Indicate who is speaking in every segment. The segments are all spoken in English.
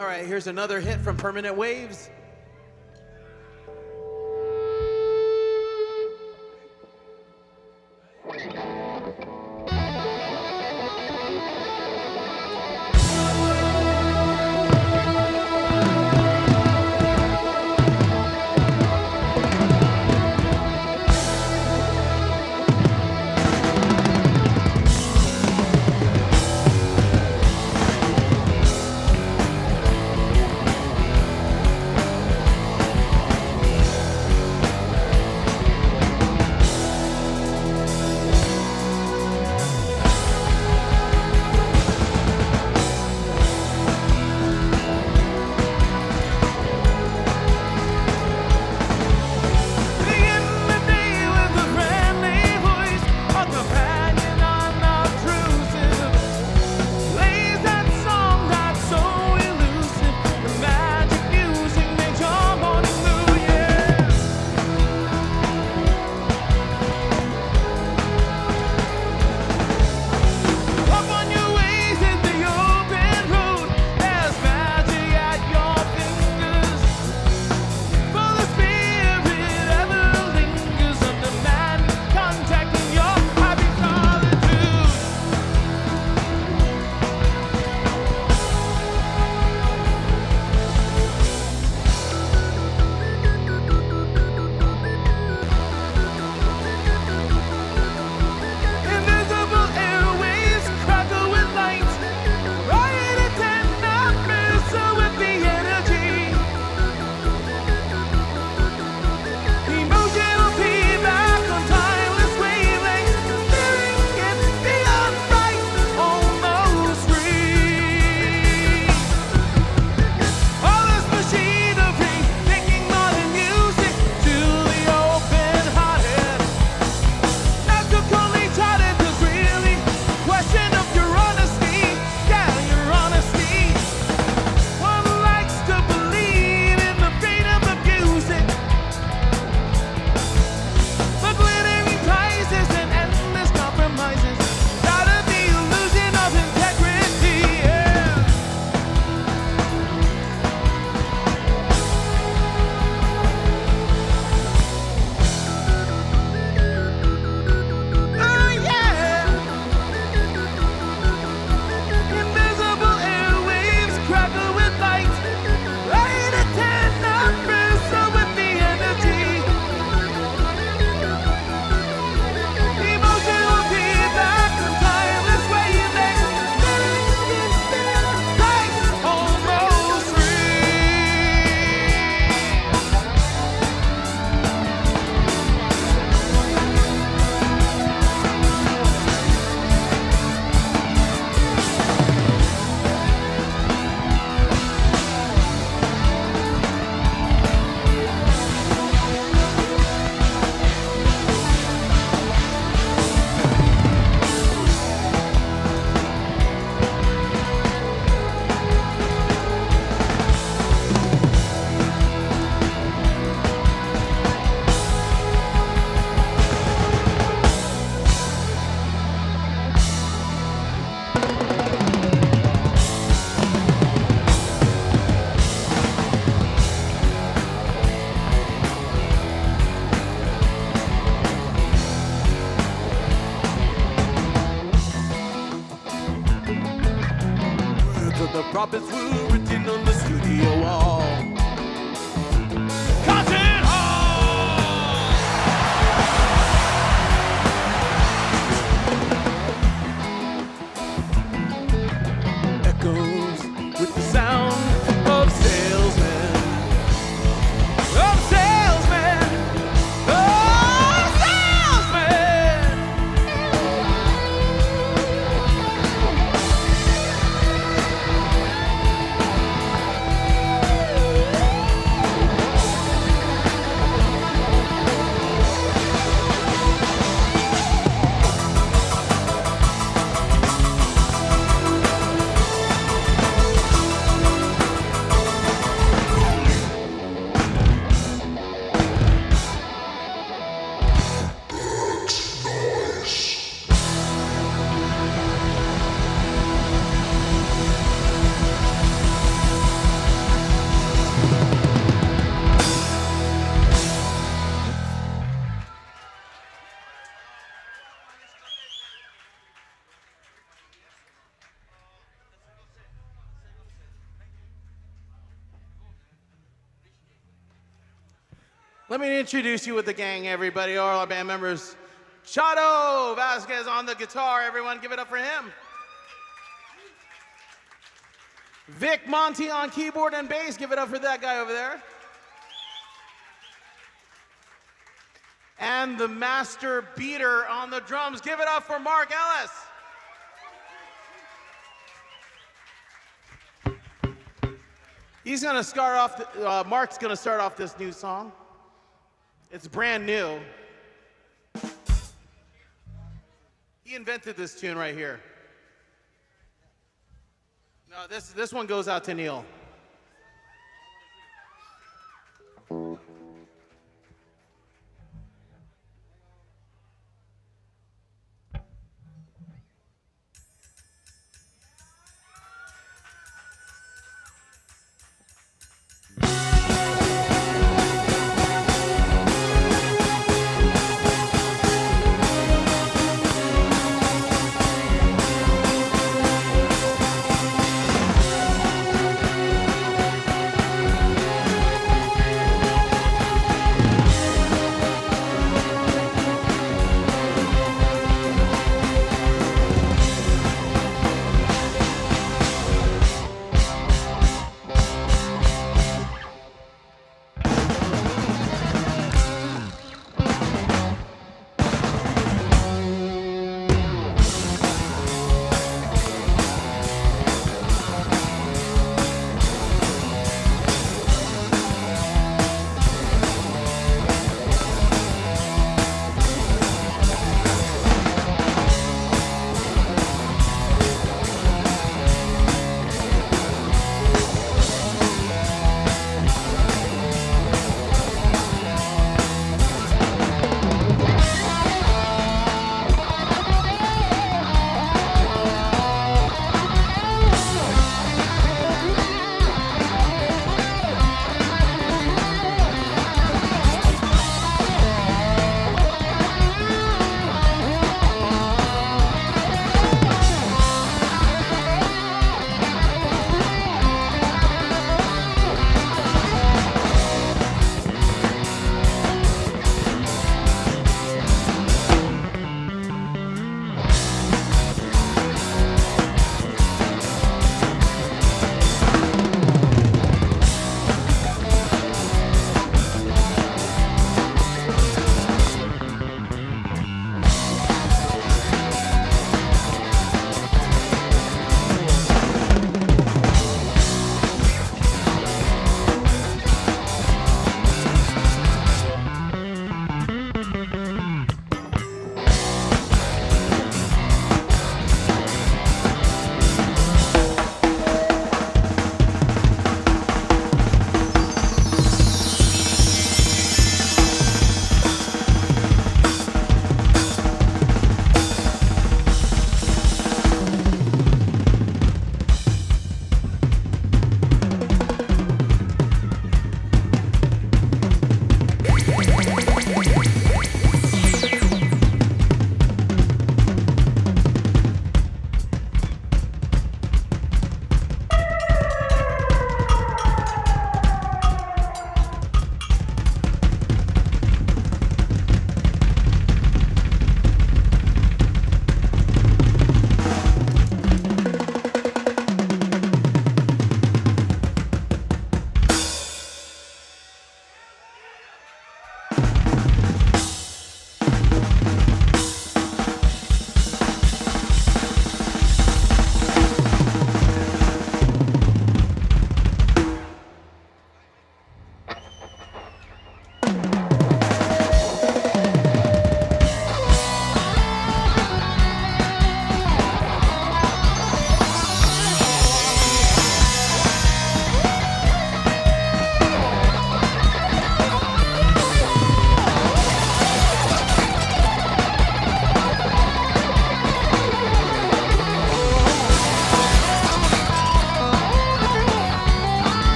Speaker 1: All right, here's another hit from Permanent Waves.
Speaker 2: The prophets were written on the studio wall. Curtain Hall! Echoes with the sound of salesmen. Of salesmen! Of salesmen!
Speaker 1: Let me introduce you with the gang, everybody, all our band members. Chado Vasquez on the guitar, everyone give it up for him. Vic Monty on keyboard and bass, give it up for that guy over there. And the master beater on the drums, give it up for Mark Ellis. He's gonna start off, Mark's gonna start off this new song. It's brand new. He invented this tune right here. No, this one goes out to Neil.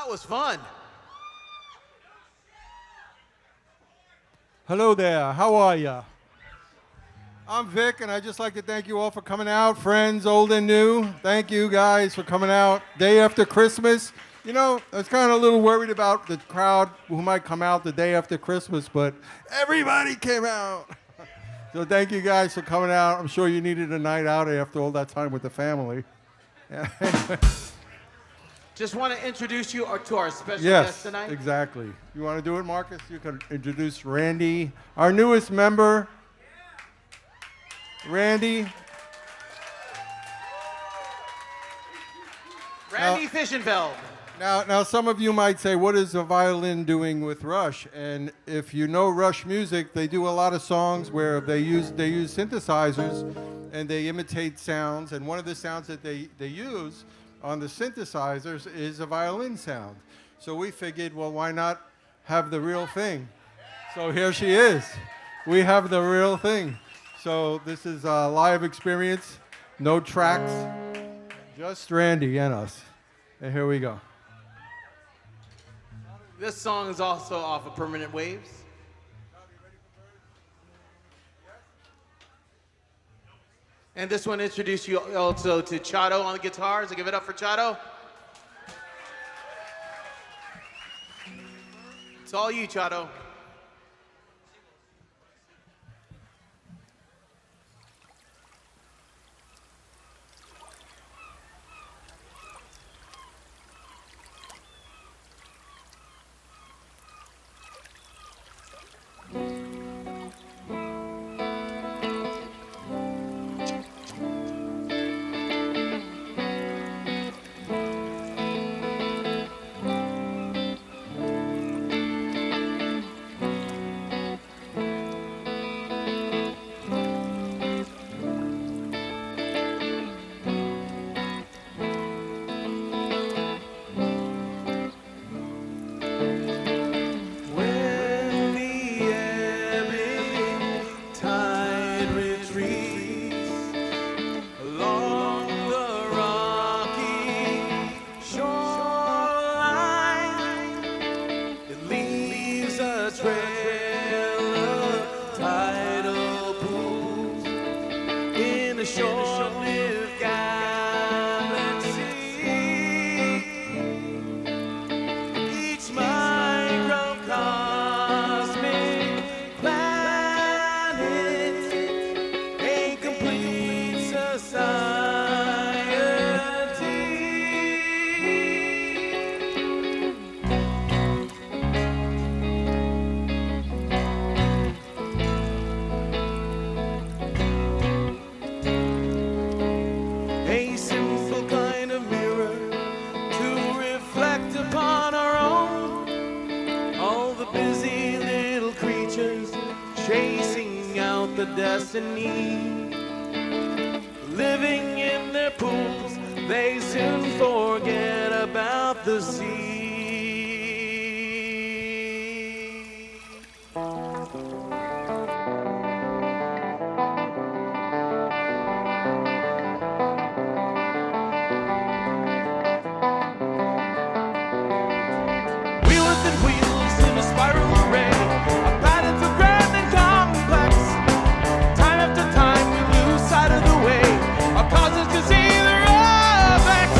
Speaker 1: That was fun.
Speaker 3: Hello there, how are ya? I'm Vic, and I'd just like to thank you all for coming out, friends, old and new. Thank you guys for coming out. Day after Christmas. You know, I was kind of a little worried about the crowd who might come out the day after Christmas, but everybody came out. So thank you guys for coming out. I'm sure you needed a night out after all that time with the family.
Speaker 1: Just want to introduce you to our special guest
Speaker 3: Yes,
Speaker 1: tonight.
Speaker 3: exactly. You want to do it, Marcus? You can introduce Randy, our newest member. Randy.
Speaker 1: Randy Fischenfeld.
Speaker 3: Now, some of you might say, what is a violin doing with Rush? And if you know Rush music, they do a lot of songs where they use synthesizers and they imitate sounds. And one of the sounds that they use on the synthesizers is a violin sound. So we figured, well, why not have the real thing? So here she is. We have the real thing. So this is a live experience, no tracks, just Randy and us. And here we go.
Speaker 1: This song is also off of Permanent Waves. And this one introduced you also to Chato on the guitars. So give it up for Chato. It's all you, Chato. Destiny, living in their pools, they soon forget about the sea. Wheels and wheels in a spiral array, our patterns are grand and complex. Time after time we lose sight of the way, our causes can see the rough X.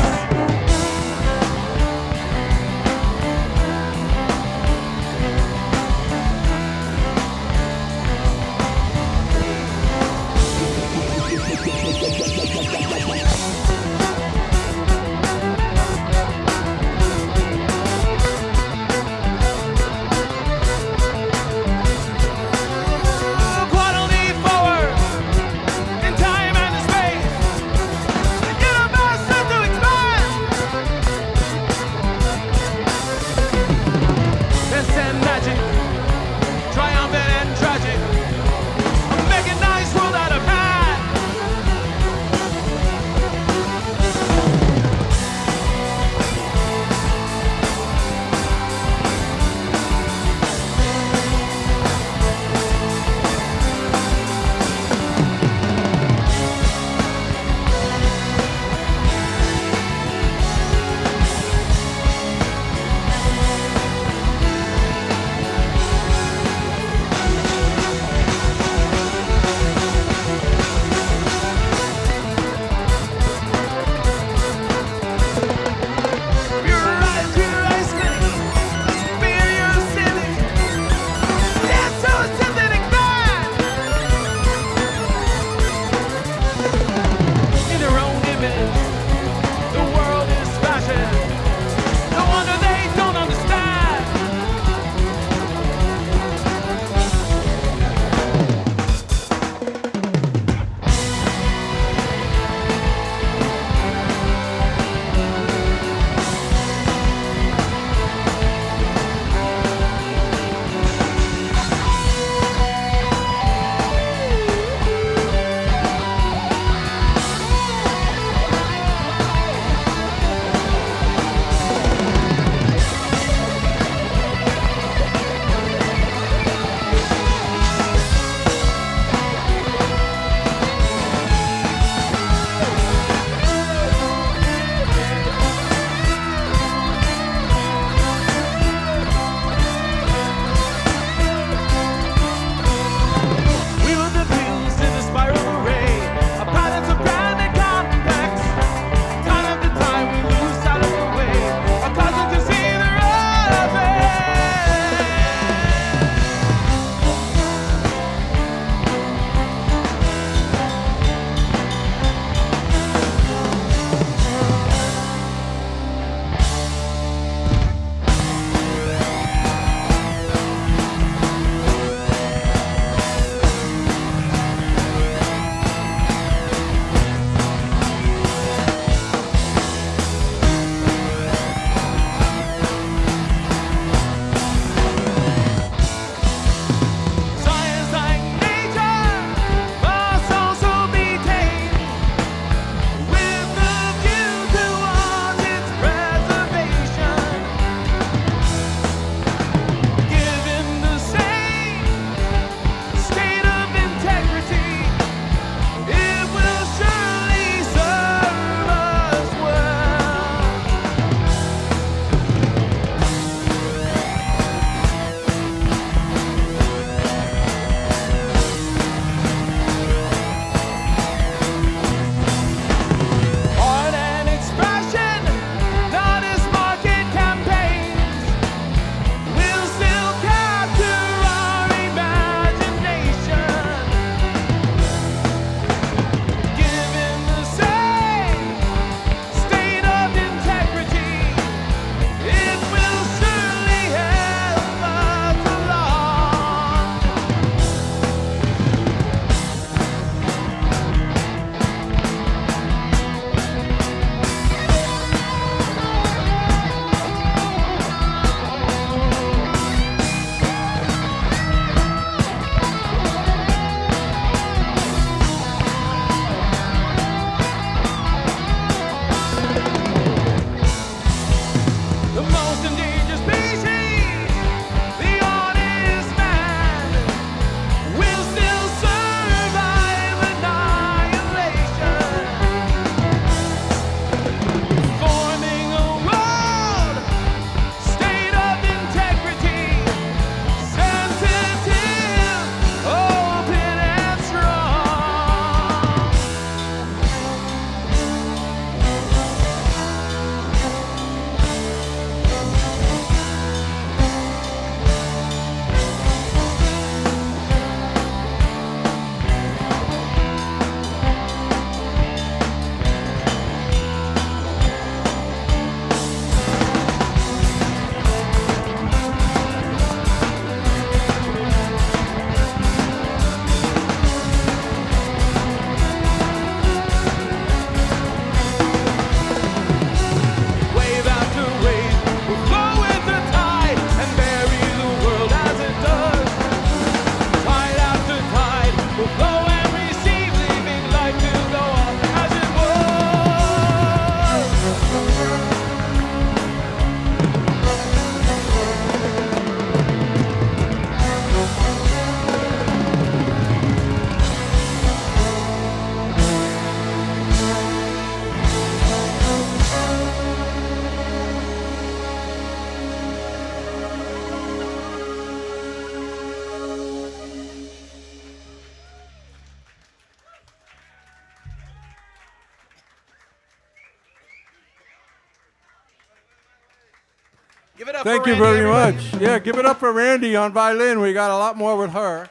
Speaker 2: Give it up
Speaker 3: Thank
Speaker 2: for
Speaker 3: you
Speaker 2: Randy,
Speaker 3: very
Speaker 2: everybody.
Speaker 3: much. Yeah, give it up for Randy on violin. We got a lot more with her,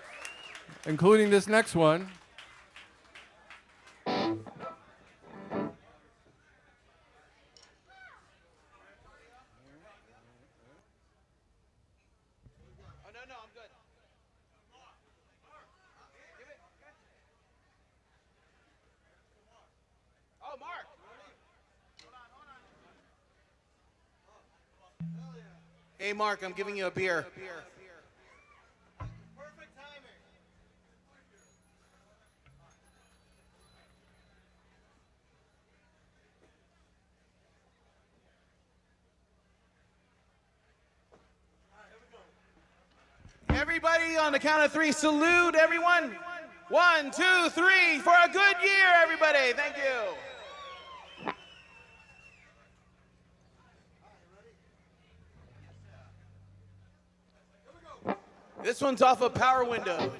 Speaker 3: including this next one.
Speaker 2: Oh, no, I'm good. Oh, Mark. Hey, Mark, I'm giving you a beer. Everybody on the count of 3, salute everyone. 1, 2, 3 for a good year, everybody. Thank you. This one's off of Power Windows.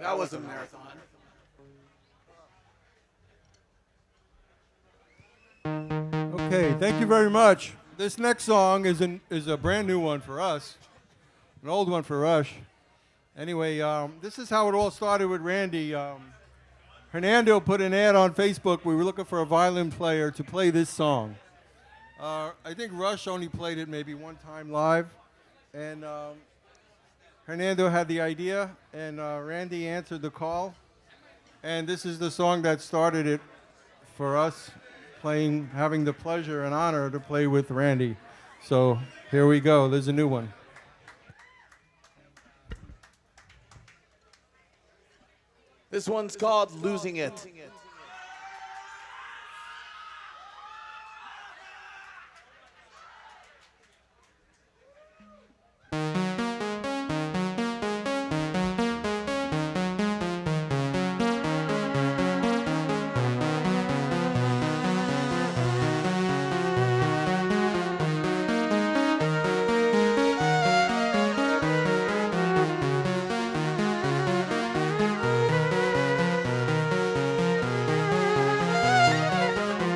Speaker 2: That was a marathon.
Speaker 3: Okay, thank you very much. This next song is a brand new one for us, an old one for Rush. Anyway, this is how it all started with Randy. Hernando put an ad on Facebook. We were looking for a violin player to play this song. I think Rush only played it maybe one time live, and Hernando had the idea, and Randy answered the call, and this is the song that started it for us, having the pleasure and honor to play with Randy. So here we go. There's a new one.
Speaker 2: This one's called Losing It.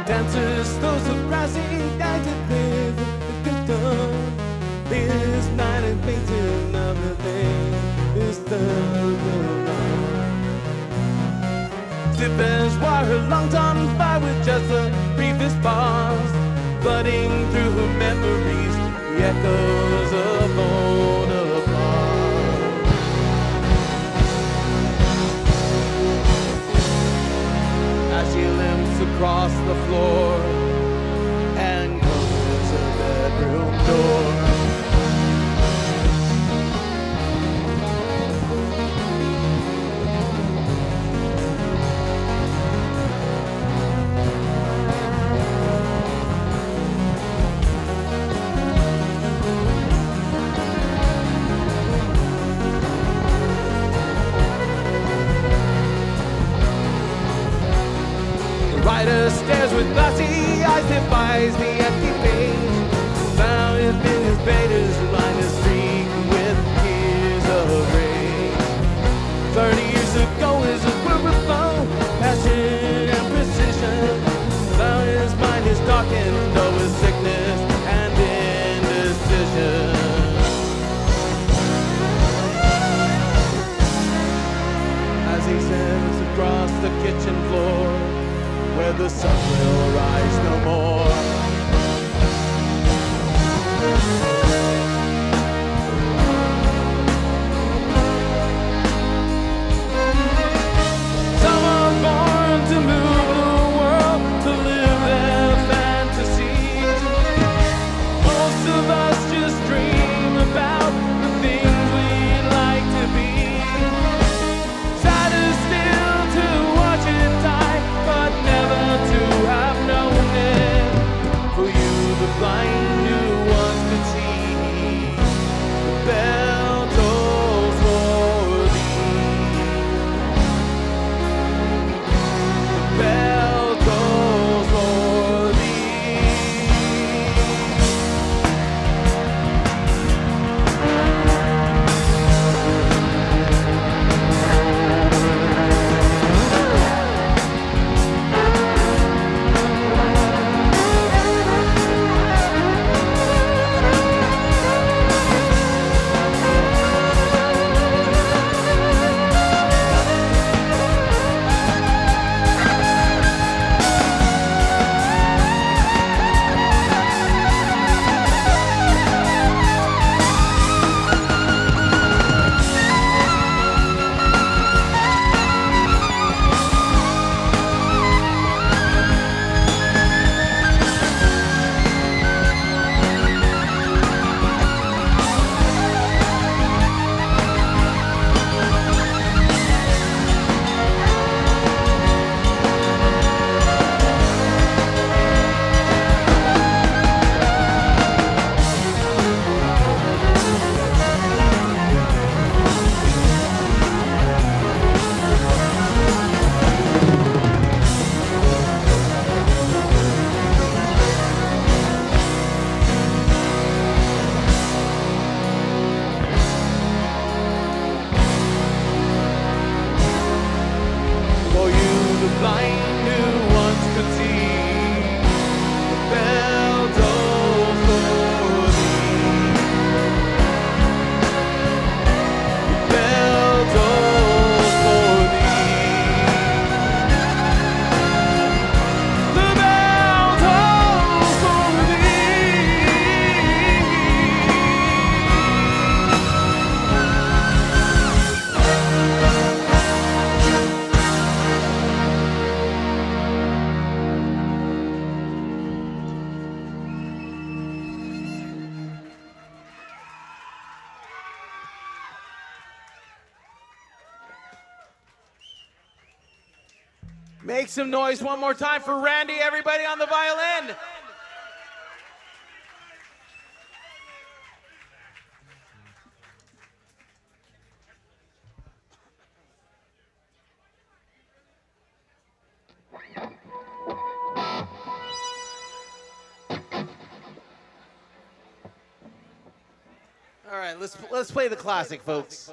Speaker 2: Dancers, those surprising guys that play the guitar. This night is painting of the thing is the stiff as wire, lungs on fire with just a briefest pause, flooding through her memories, the echoes of old applause. As she limps across the floor and closes her bedroom door. Writer stares with glassy eyes, defies the empty page. Now his business pages line the street with tears of rage. 30 years ago his quiver flow, passion and precision. Now his mind is darkened over sickness and indecision. As he says across the kitchen floor, where the sun will rise no more. Some are born to move the world, to live their fantasies. Most of us just dream about the things we'd like to be. Sadder still to watch it die, but never to have known it. Make some noise one more time for Randy, everybody on the violin. All right, let's play the classic, folks.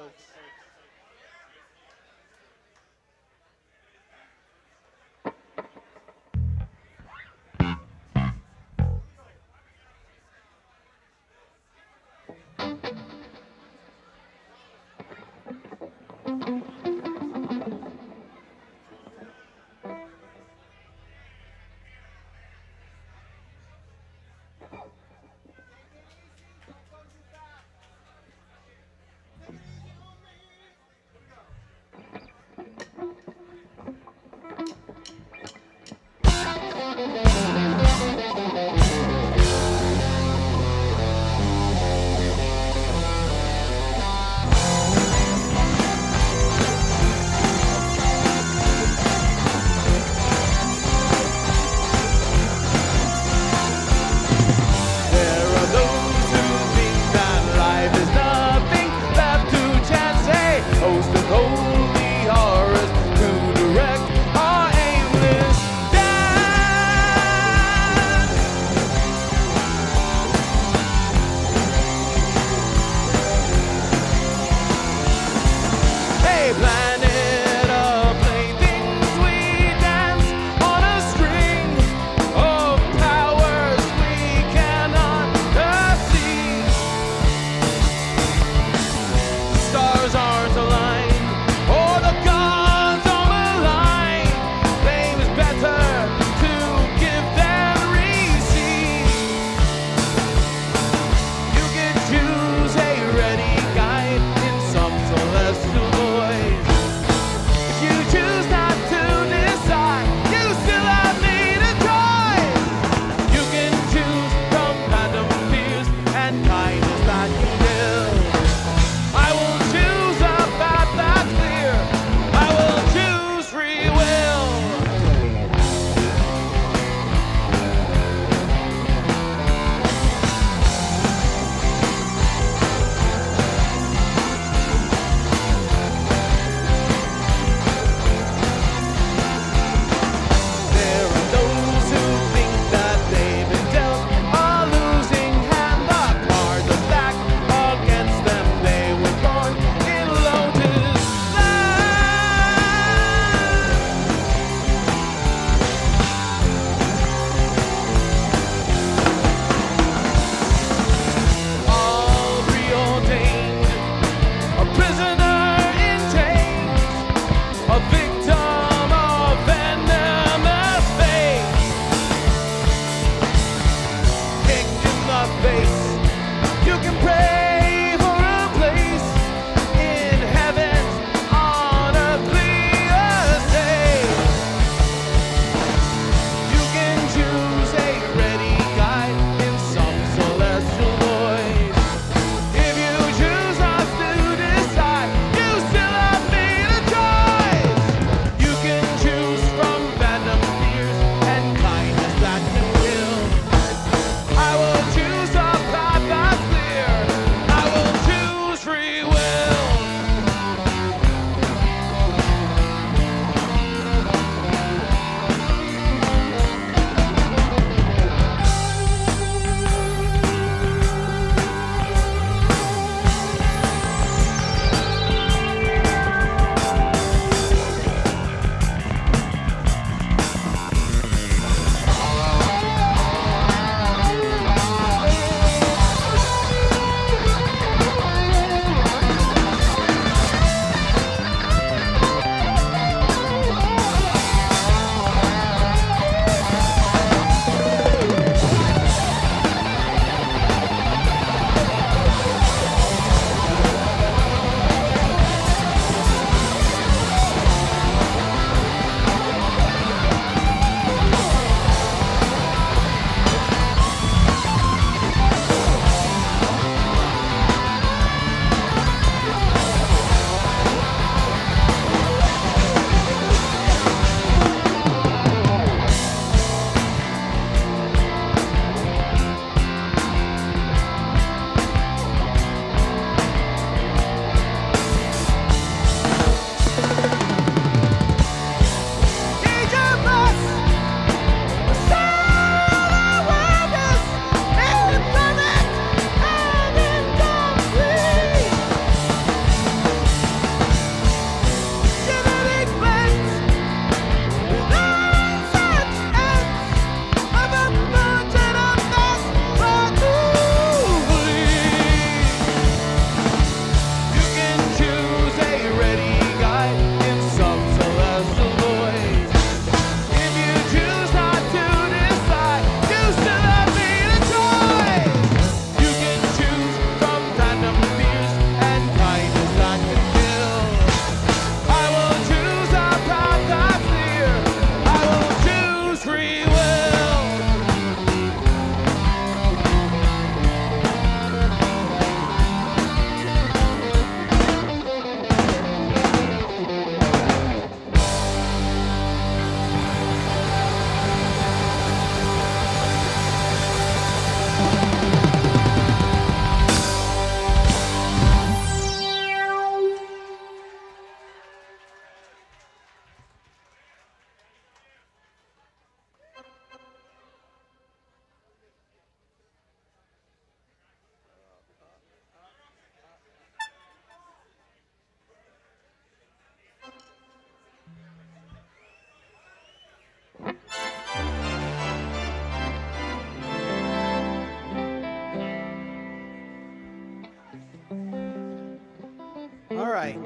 Speaker 2: right.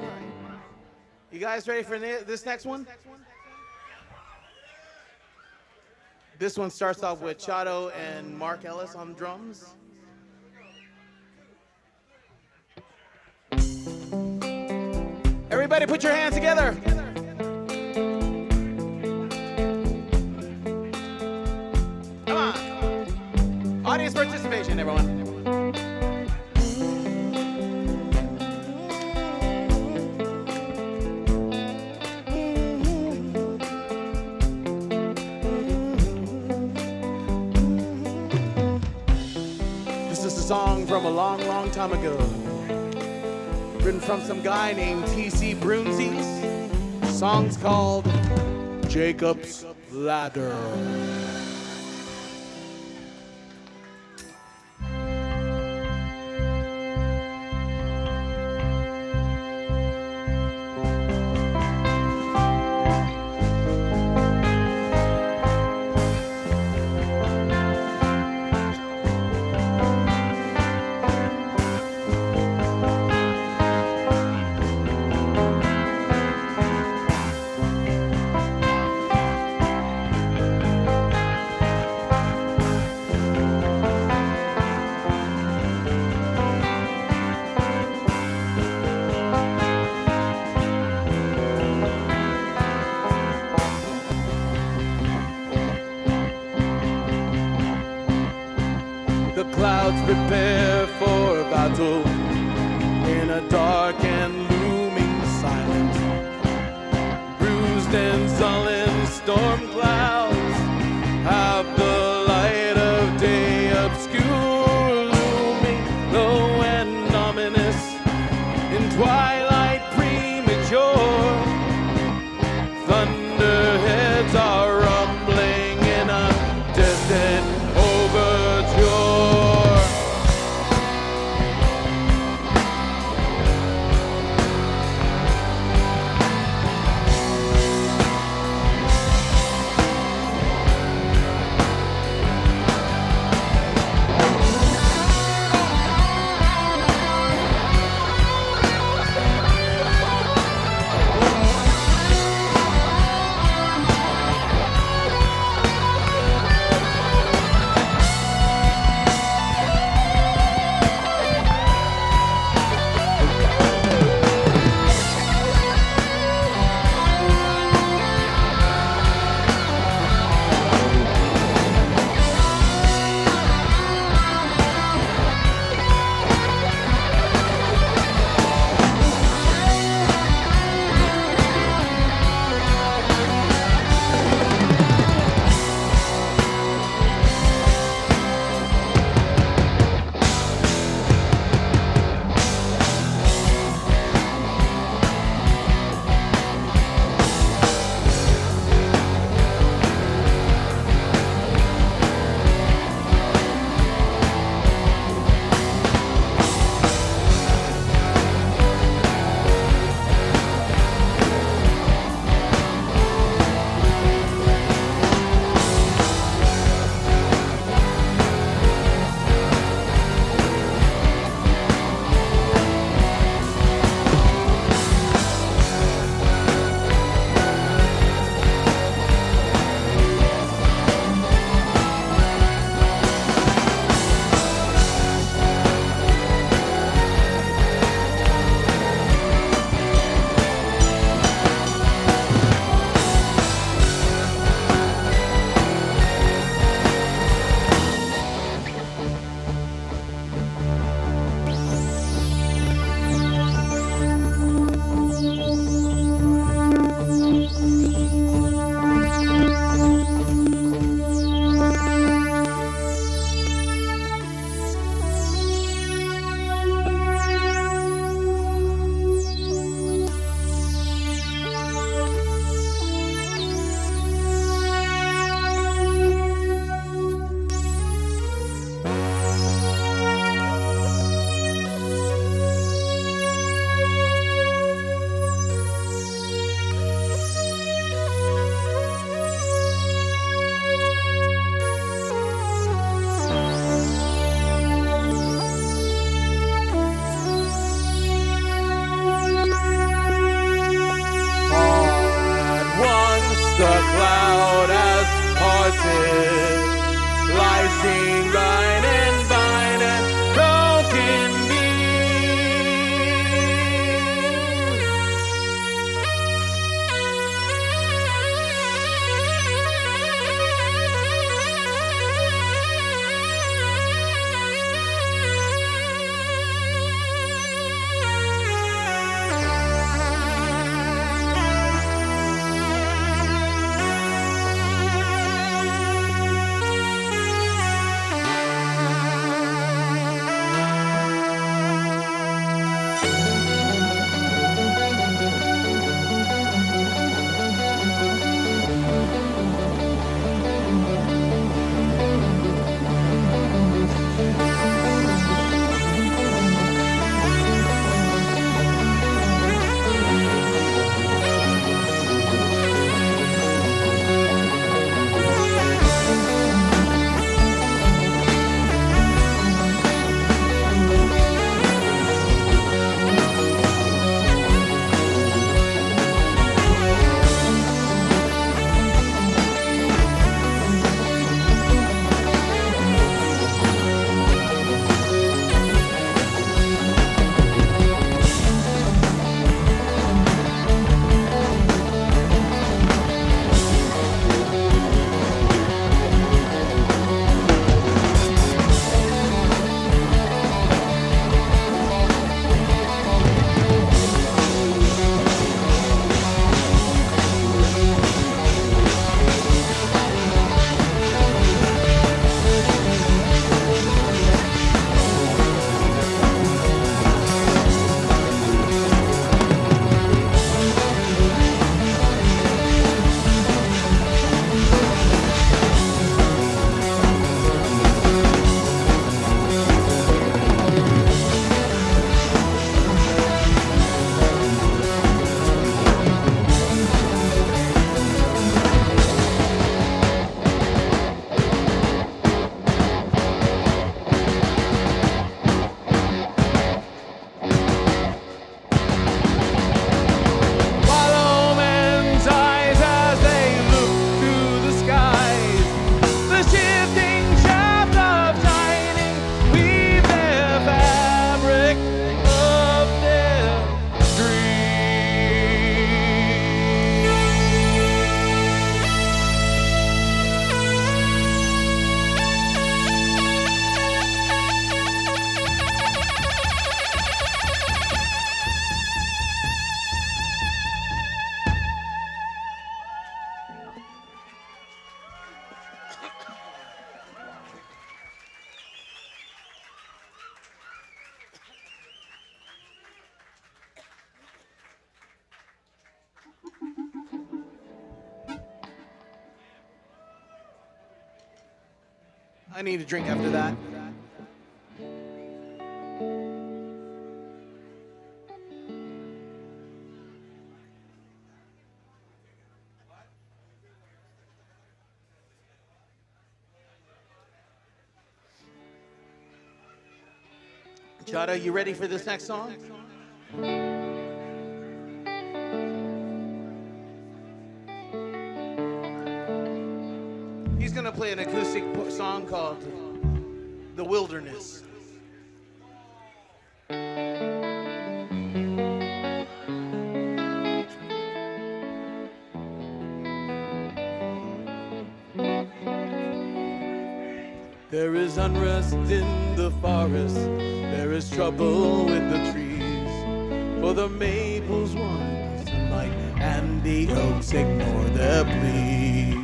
Speaker 2: You guys ready for this next one? This one starts off with Chato and Mark Ellis on drums. Everybody put your hands together. Come on. Audience participation, everyone. This is a song from a long, long time ago. Written from some guy named T.C. Brunzies. The song's called Jacob's Ladder. The clouds prepare for battle in a dark and looming silence. Bruised and sullen storm clouds have the light of day obscure, looming low and ominous in twilight premature. Thunderheads are rumbling in a distant overture. I need a drink after that. Chada, you ready for this next song? He's gonna play an acoustic song called The Wilderness. There is unrest in the forest, there is trouble with the trees, for the maples want sunlight and the oaks ignore their pleas.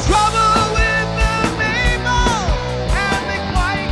Speaker 1: Trouble with the maple and the quiet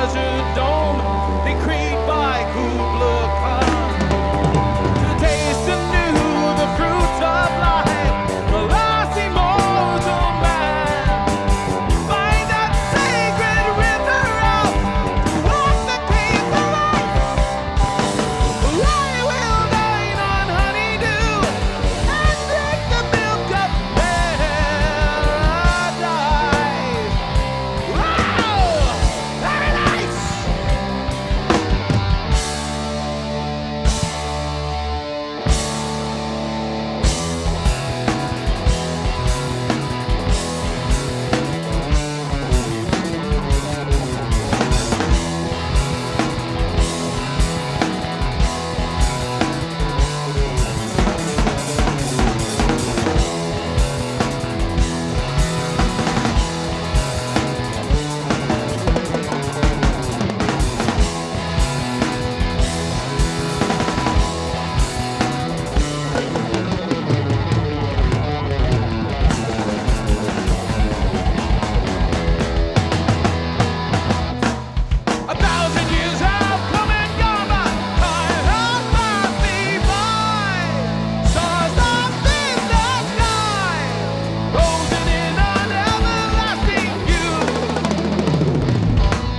Speaker 2: pleasure dome, decreed by Kubla Khan. To taste anew the fruits of life, the last immortal man. Find that sacred river out to walk the caves of life. I will dine on honeydew and drink the milk of paradise. Wow! Very nice! A thousand years have come and gone by, time has passed me by. Stars up in the sky, frozen in an everlasting view.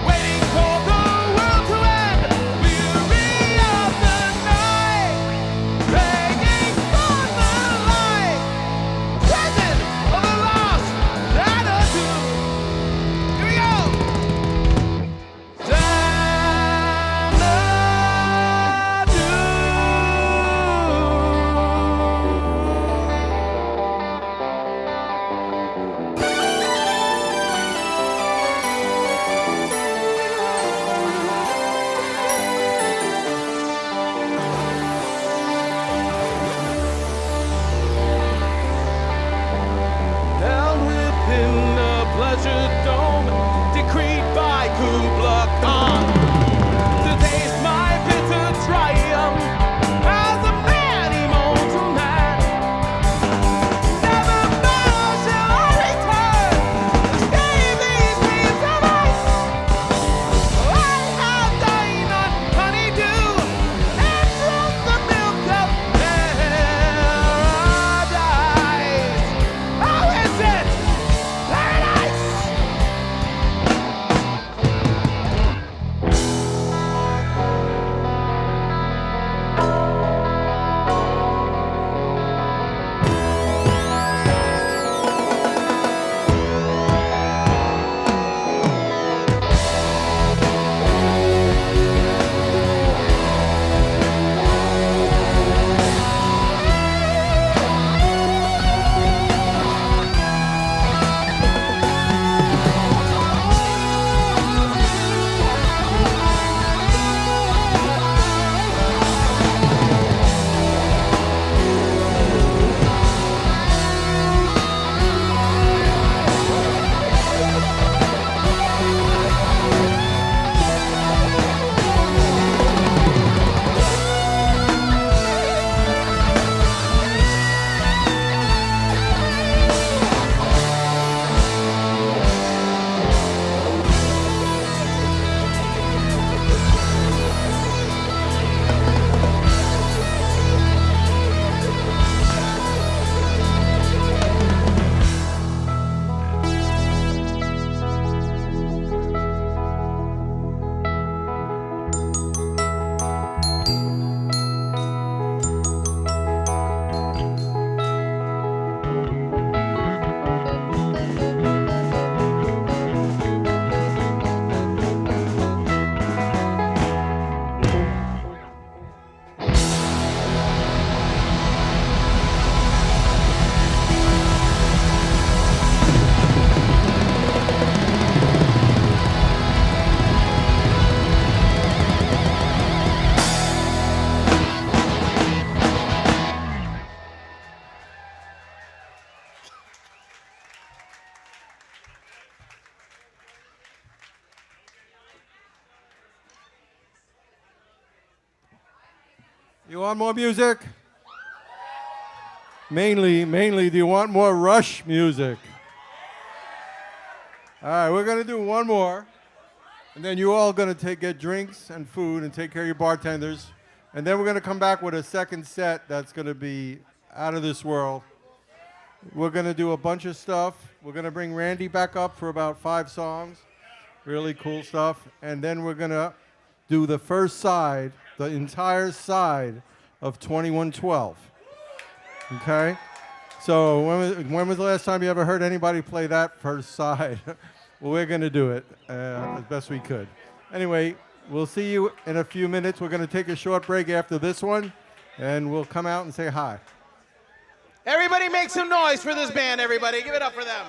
Speaker 2: Waiting for the world to end, weary of the night, begging for the light, present of the lost Xanadu. Here we go! Down within the pleasure dome, decreed by Kubla Khan. To taste my bitter triumph as a man, immortal man. Never more shall I return to escape these fields of ice. I have dined on honeydew and drunk the milk of paradise. How is it? Paradise!
Speaker 3: You want more music? Mainly, do you want more Rush music? All right, we're going to do one more. And then you all going to get drinks and food and take care of your bartenders. And then we're going to come back with a second set that's going to be out of this world. We're going to do a bunch of stuff. We're going to bring Randy back up for about 5 songs. Really cool stuff. And then we're going to do the first side, the entire side of 2112. Okay? So when was the last time you ever heard anybody play that first side? Well, we're going to do it as best we could. Anyway, we'll see you in a few minutes. We're going to take a short break after this one, and we'll come out and say hi.
Speaker 2: Everybody make some noise for this band, everybody. Give it up for them.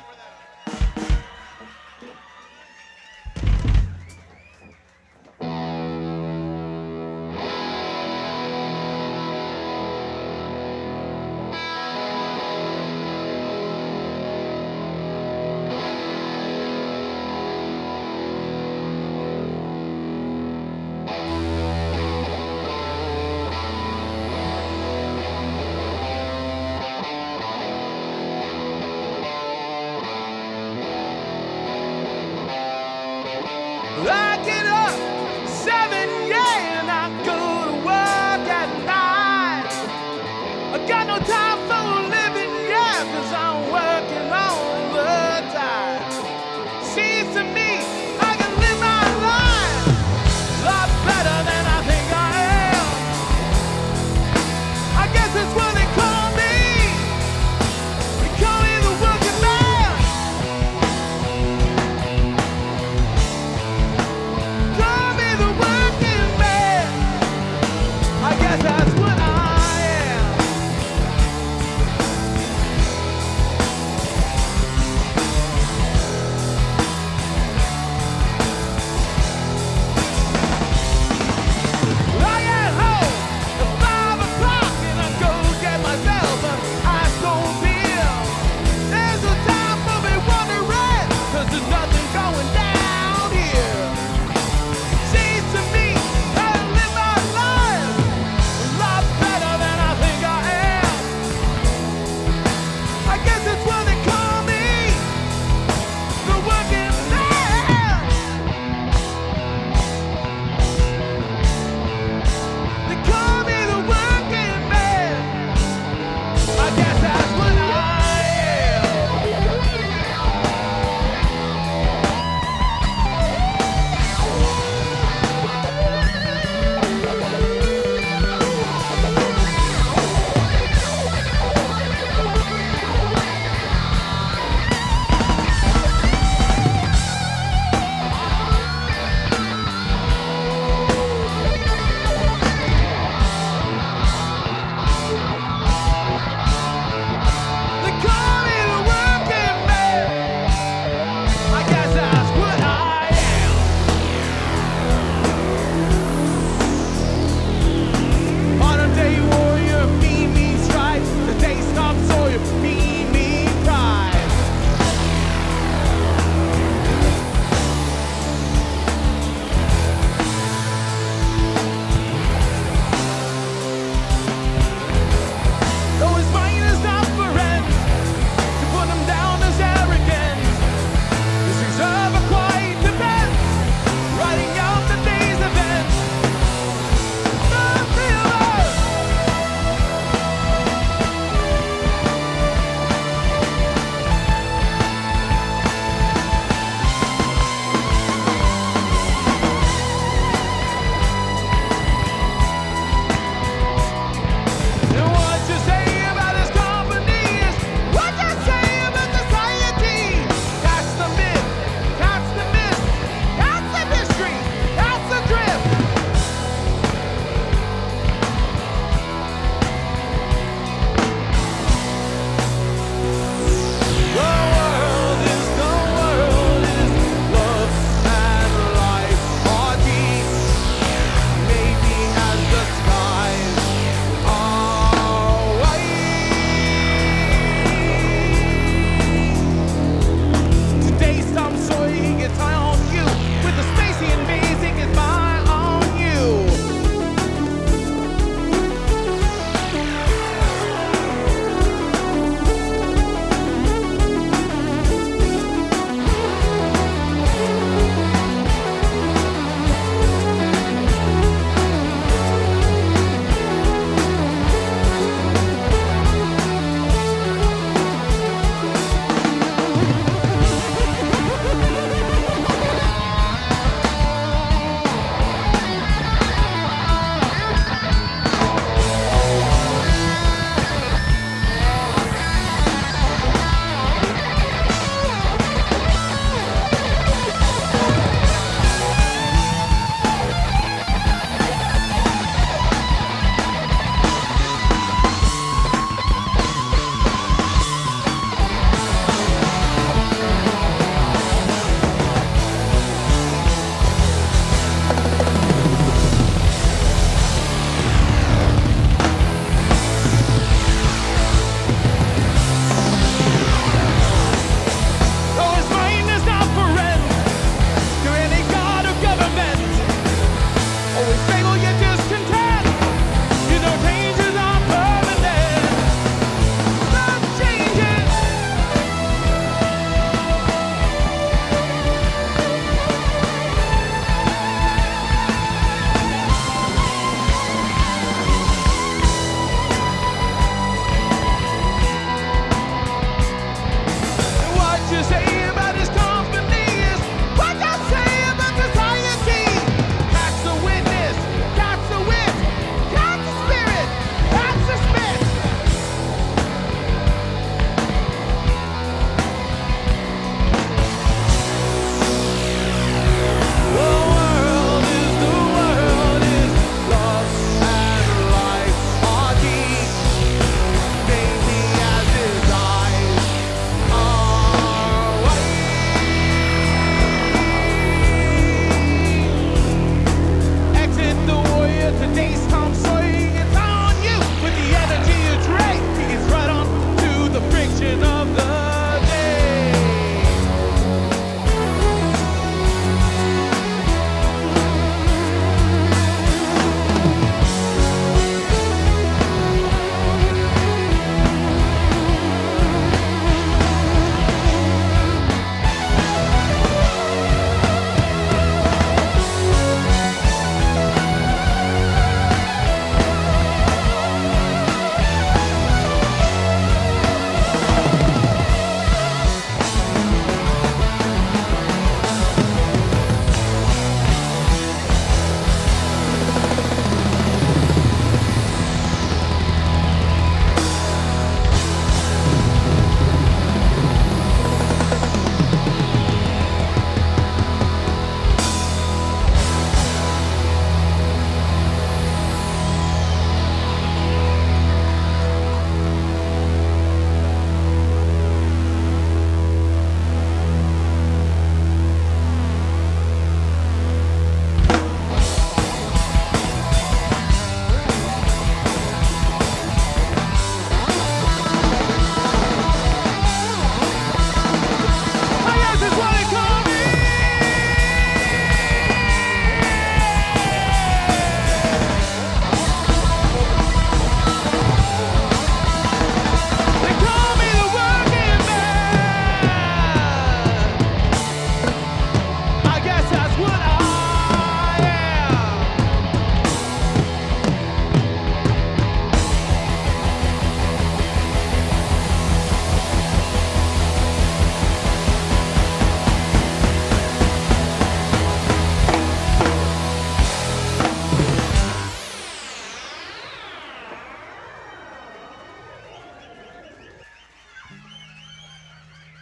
Speaker 1: I get up 7, yeah, and I go to work at 9. I got no time for living, yeah, 'cause I'm working all the time. Seems to me I can live my life a lot better than I think I am. I guess that's what they call me. They call me the working man. Call me the working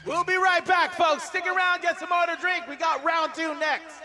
Speaker 1: We'll be right back, folks. Stick around, get some more to drink. We got round 2 next.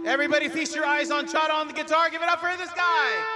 Speaker 1: Everybody feast your eyes on Chada on the guitar. Give it up for this guy.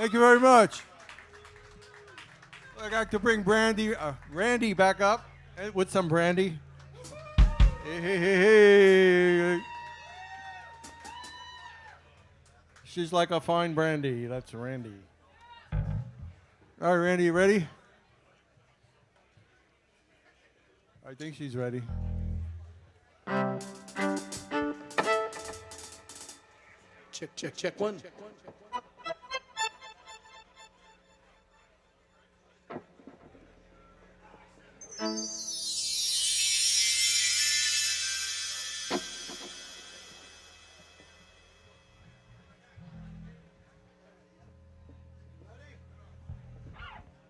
Speaker 3: Thank you very much. I'd like to bring Randy back up with some brandy. Hey, hey, hey, hey. She's like a fine brandy. That's Randy. All right, Randy, you ready? I think she's ready.
Speaker 2: Check, check, check one.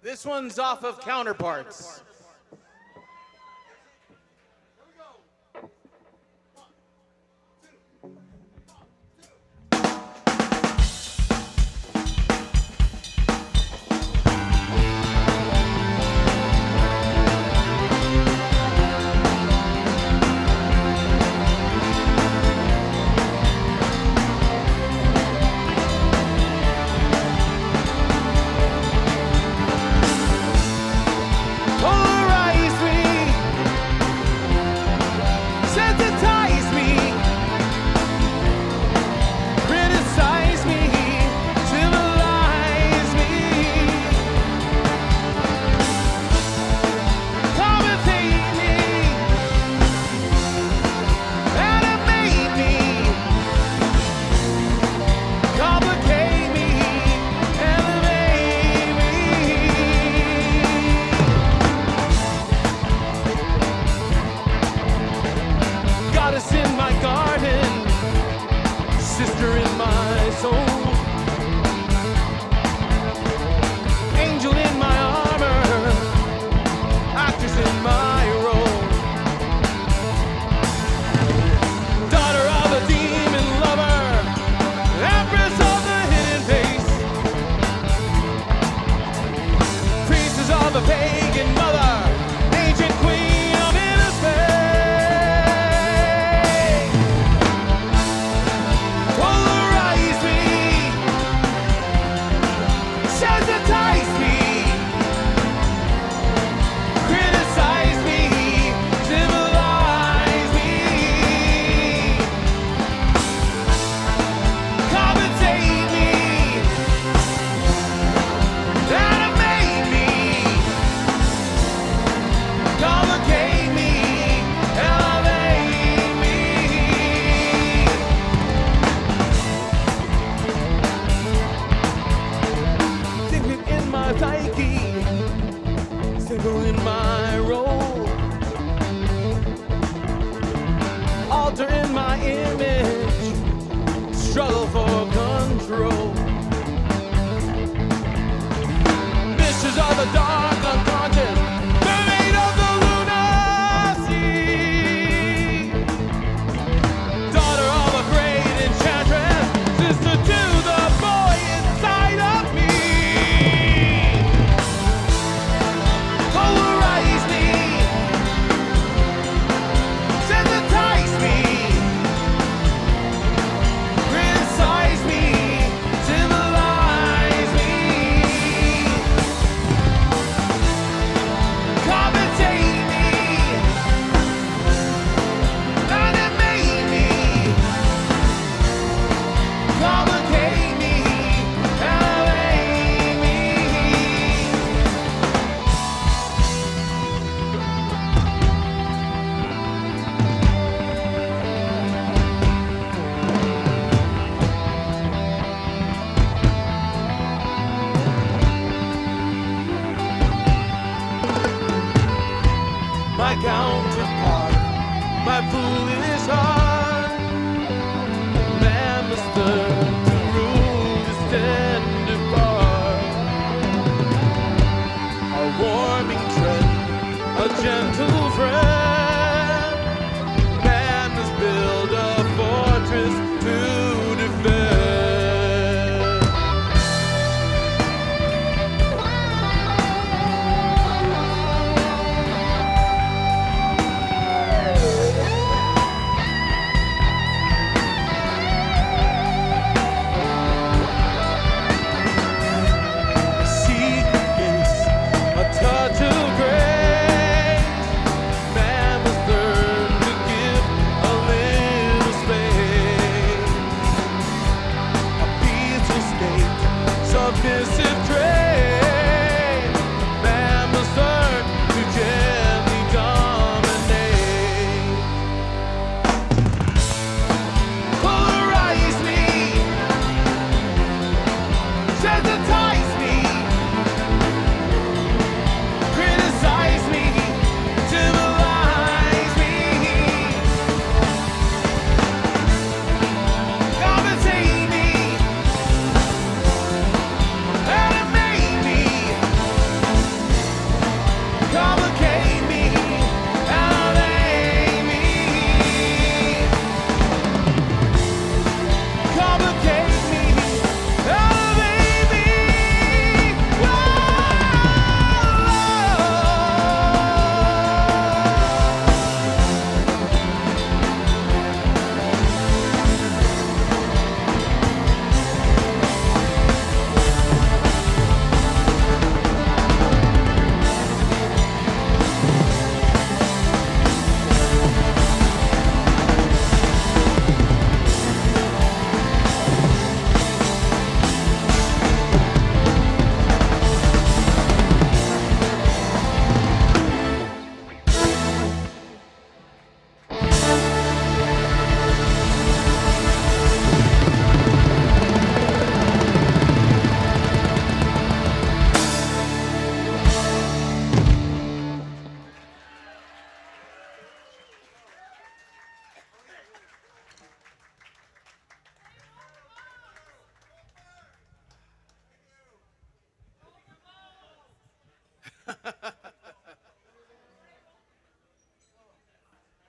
Speaker 2: This one's off of Counterparts.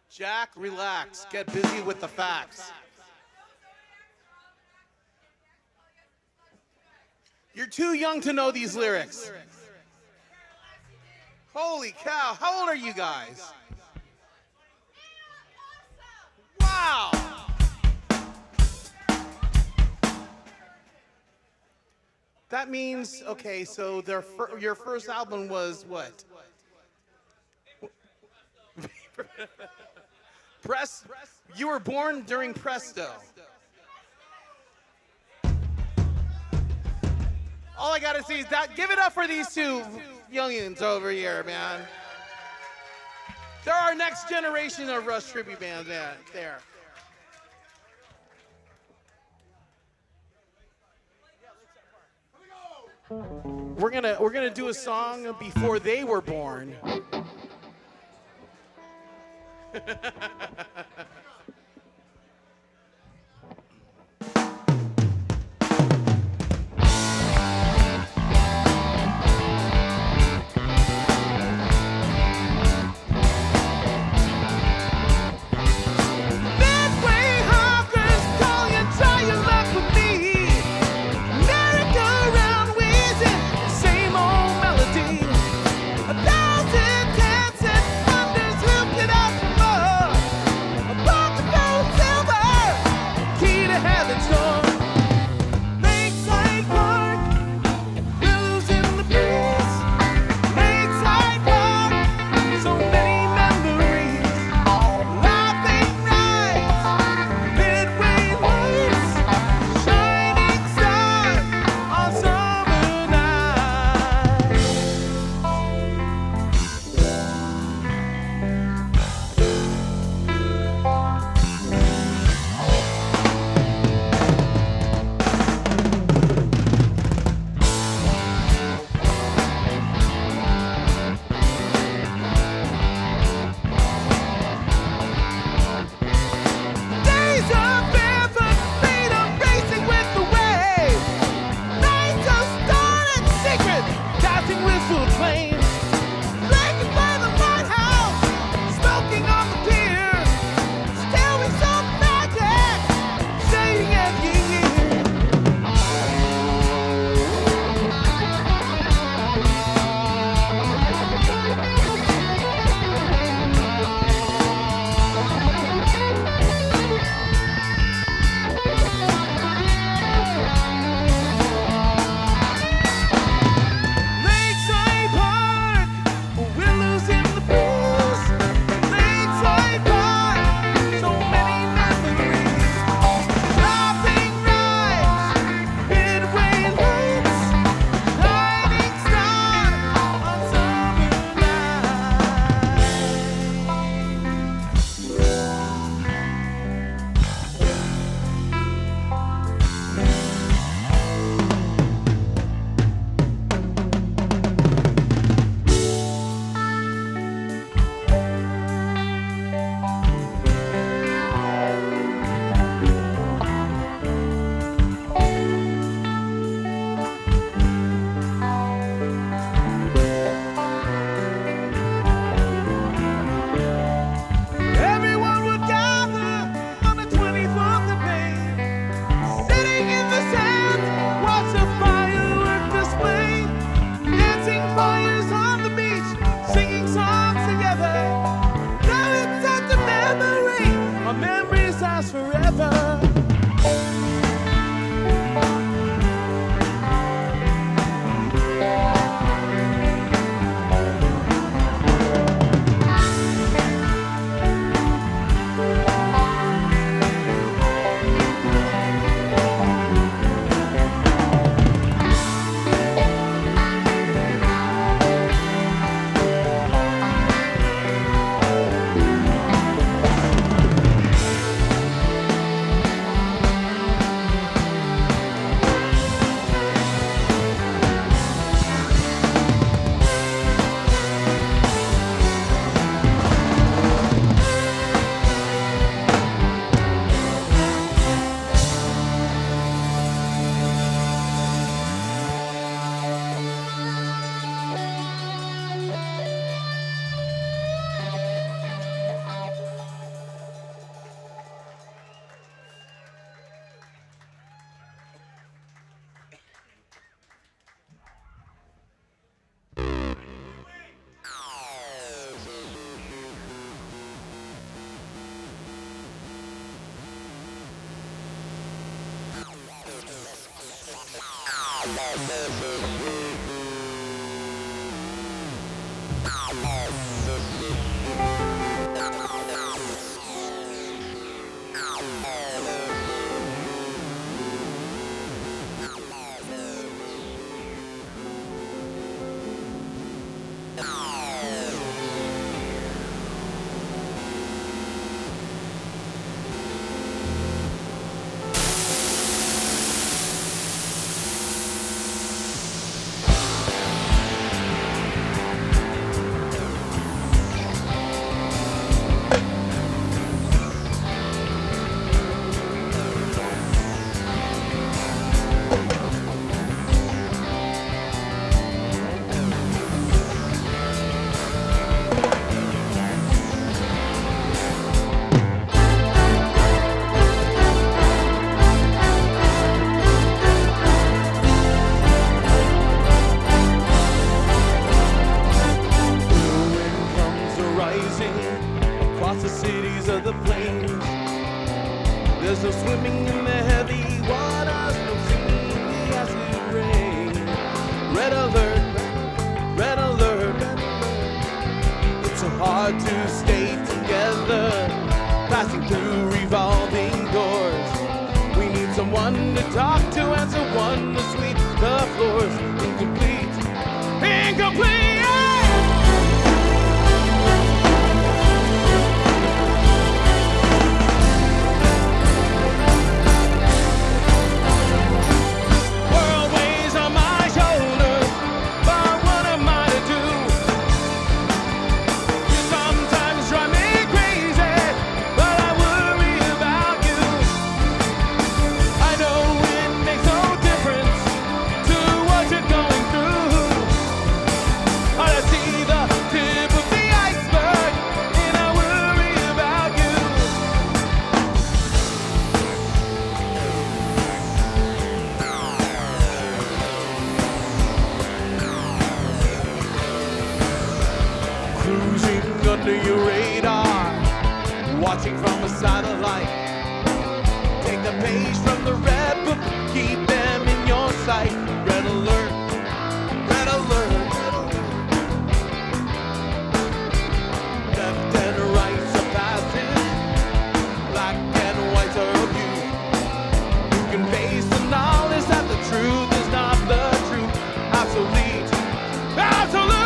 Speaker 2: Jack, relax. Get busy with the facts. You're too young to know these lyrics. Holy cow, how old are you guys? Wow! That means, okay, so your first album was what? You were born during Presto. All I gotta say is that, give it up for these two youngins over here, man. They're our next generation of Rush tribute bands, man. There. We're gonna do a song before they were born. Across the cities of the plains, there's no swimming in the heavy waters, no singing in the acid rain. Red alert, red alert, red alert. It's so hard to stay together, passing through revolving doors. We need someone to talk to and someone to sweep the floors. Incomplete, incomplete, yeah! Cruising under your radar, watching from a satellite. Take the page from the red book, keep them in your sight. Red alert, red alert. Left and right's a passage, black and white's are view. You can face the knowledge that the truth is not the truth. Obsolete, absolute.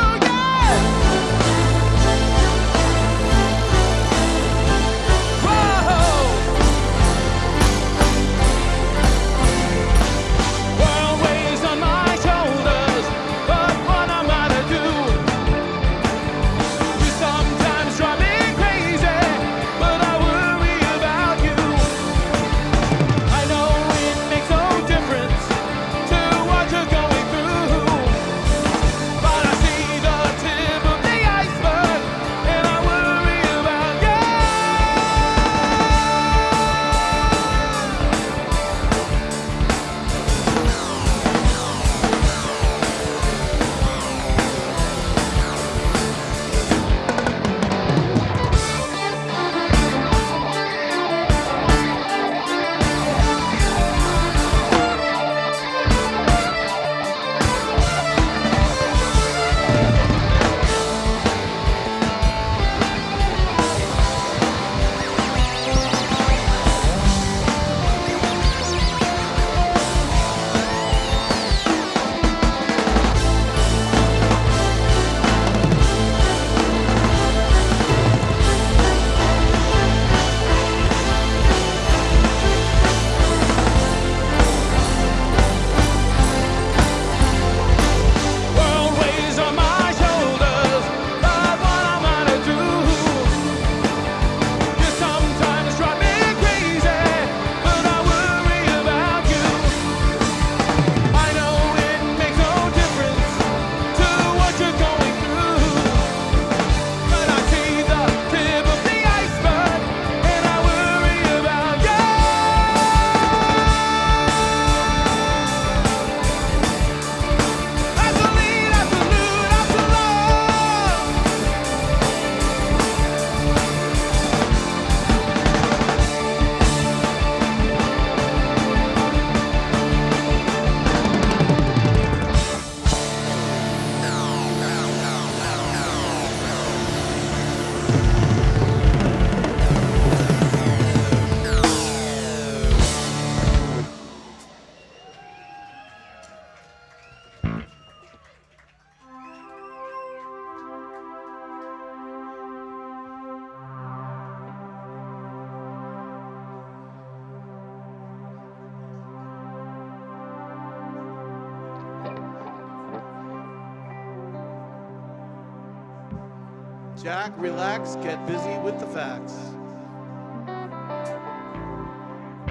Speaker 2: Jack, relax, get busy with the facts.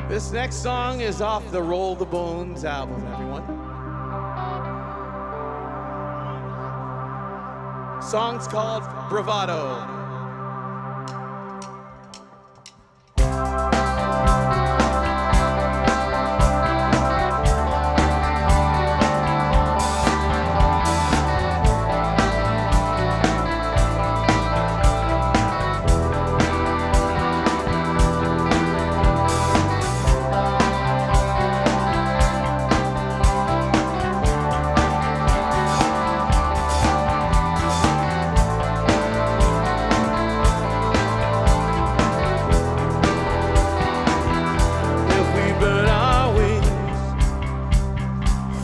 Speaker 2: This next song is off the Roll the Bones album, everyone. Song's called Bravado.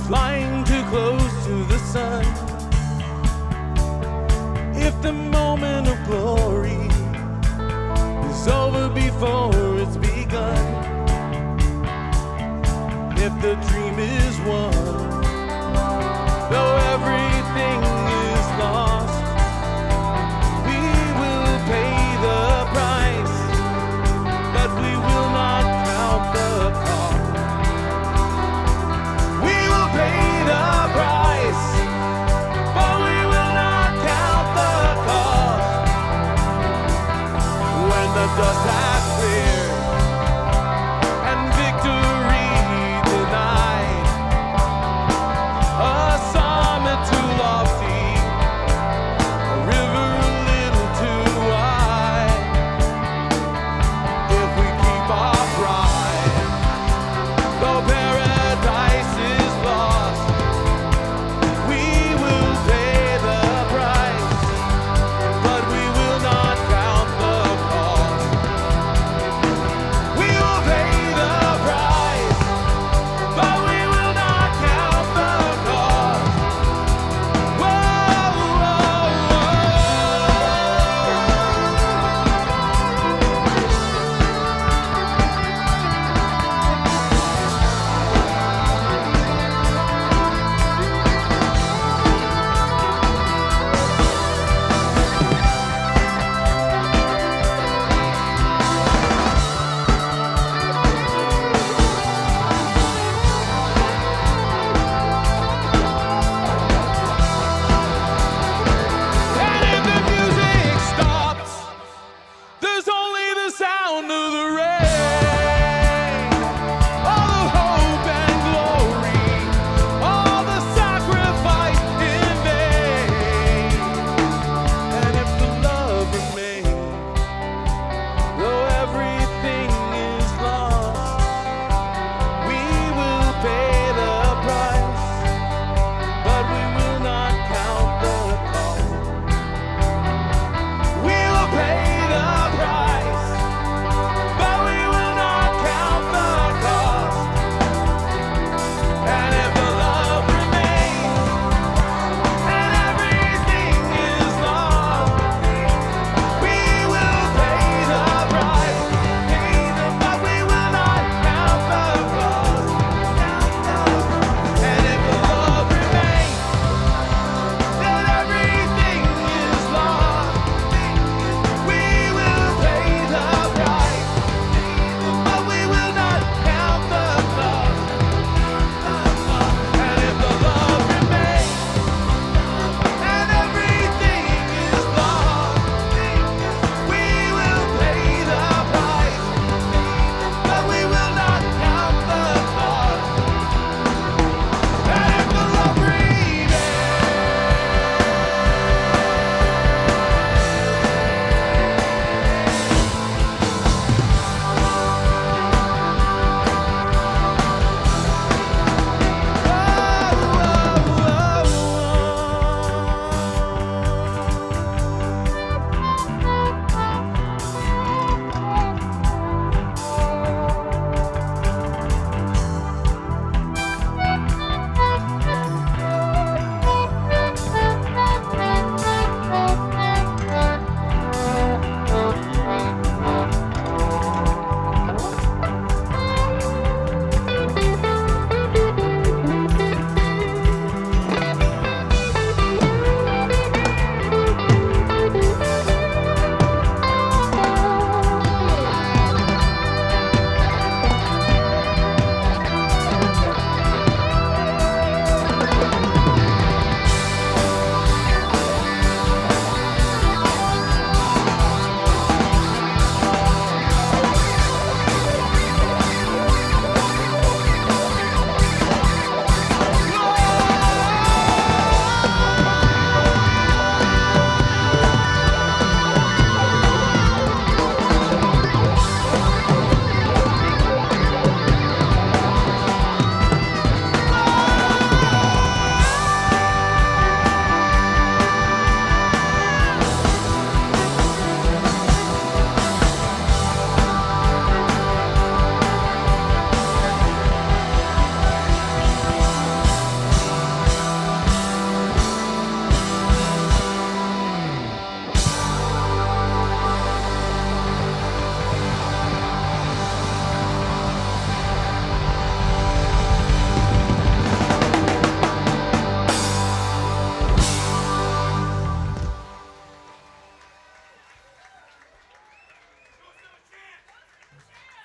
Speaker 2: Flying too close to the sun. If the moment of glory is over before it's begun, if the dream is won, though everything is lost, we will pay the price, but we will not count the cost. Pay the price, but we will not count the cost. When the dust has cleared and victory denied, a summit too lofty, a river a little too wide. If we keep our pride, though paradise is lost, we will pay the price, but we will not count the cost. We will pay the price, but we will not count the cost. Whoa, whoa, And if the music stops, there's only the sound of the rain. All the hope and glory, all the sacrifice in vain. And if the love remains, though everything is lost, we will pay the price, but we will not count the cost. We will pay the price, but we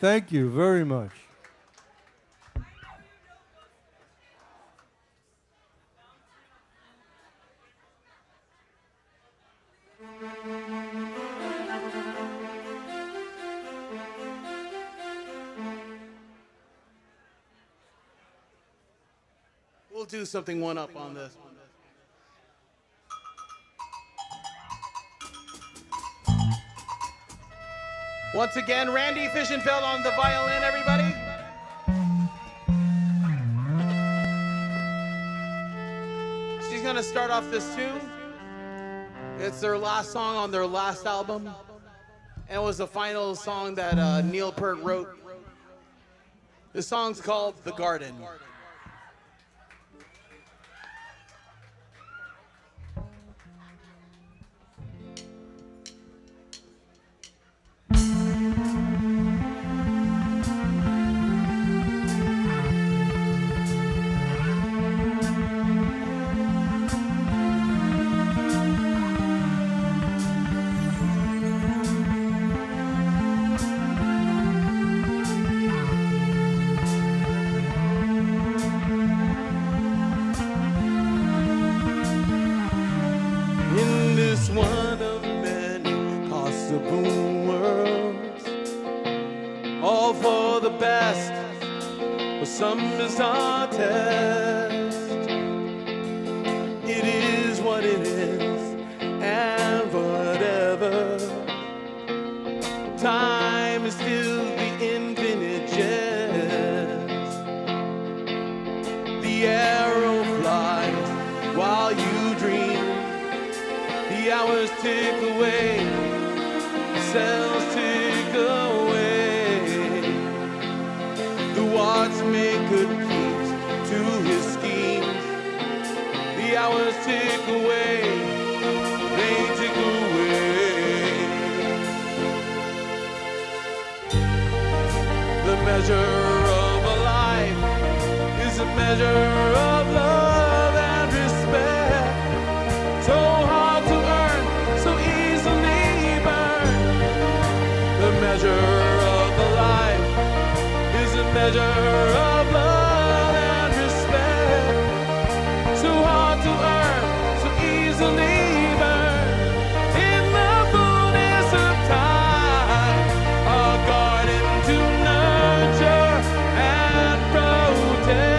Speaker 3: Thank you very much.
Speaker 1: We'll do something one up on this. Once again, Randy Fishenfeld on the violin, everybody. She's gonna start off this tune. It's their last song on their last album. And it was the final song that Neil Peart wrote. This song's called The Garden.
Speaker 2: One of many possible worlds, all for the best, but some is our test. It is what it is, and whatever. Time is still the infinite jest. The arrow flies while you dream. The hours tick away, the cells tick away. The watchmaker keeps to his schemes. The hours tick away, they tick away. The measure of a life is a measure of love and respect. So hard to earn, so easily burned. The measure of a life is a measure of love and respect. So hard to earn, so easily burned. In the fullness of time, a garden to nurture and protect.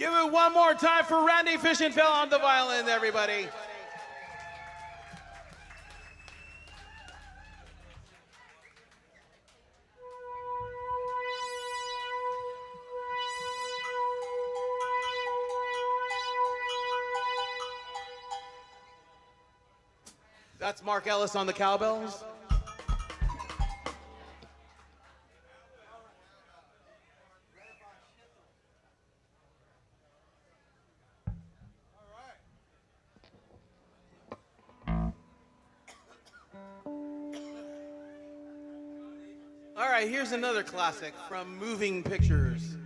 Speaker 1: Give it one more time for Randy Fishenfeld on the violin, everybody. That's Mark Ellis on the cowbells. All right, here's another classic from Moving Pictures.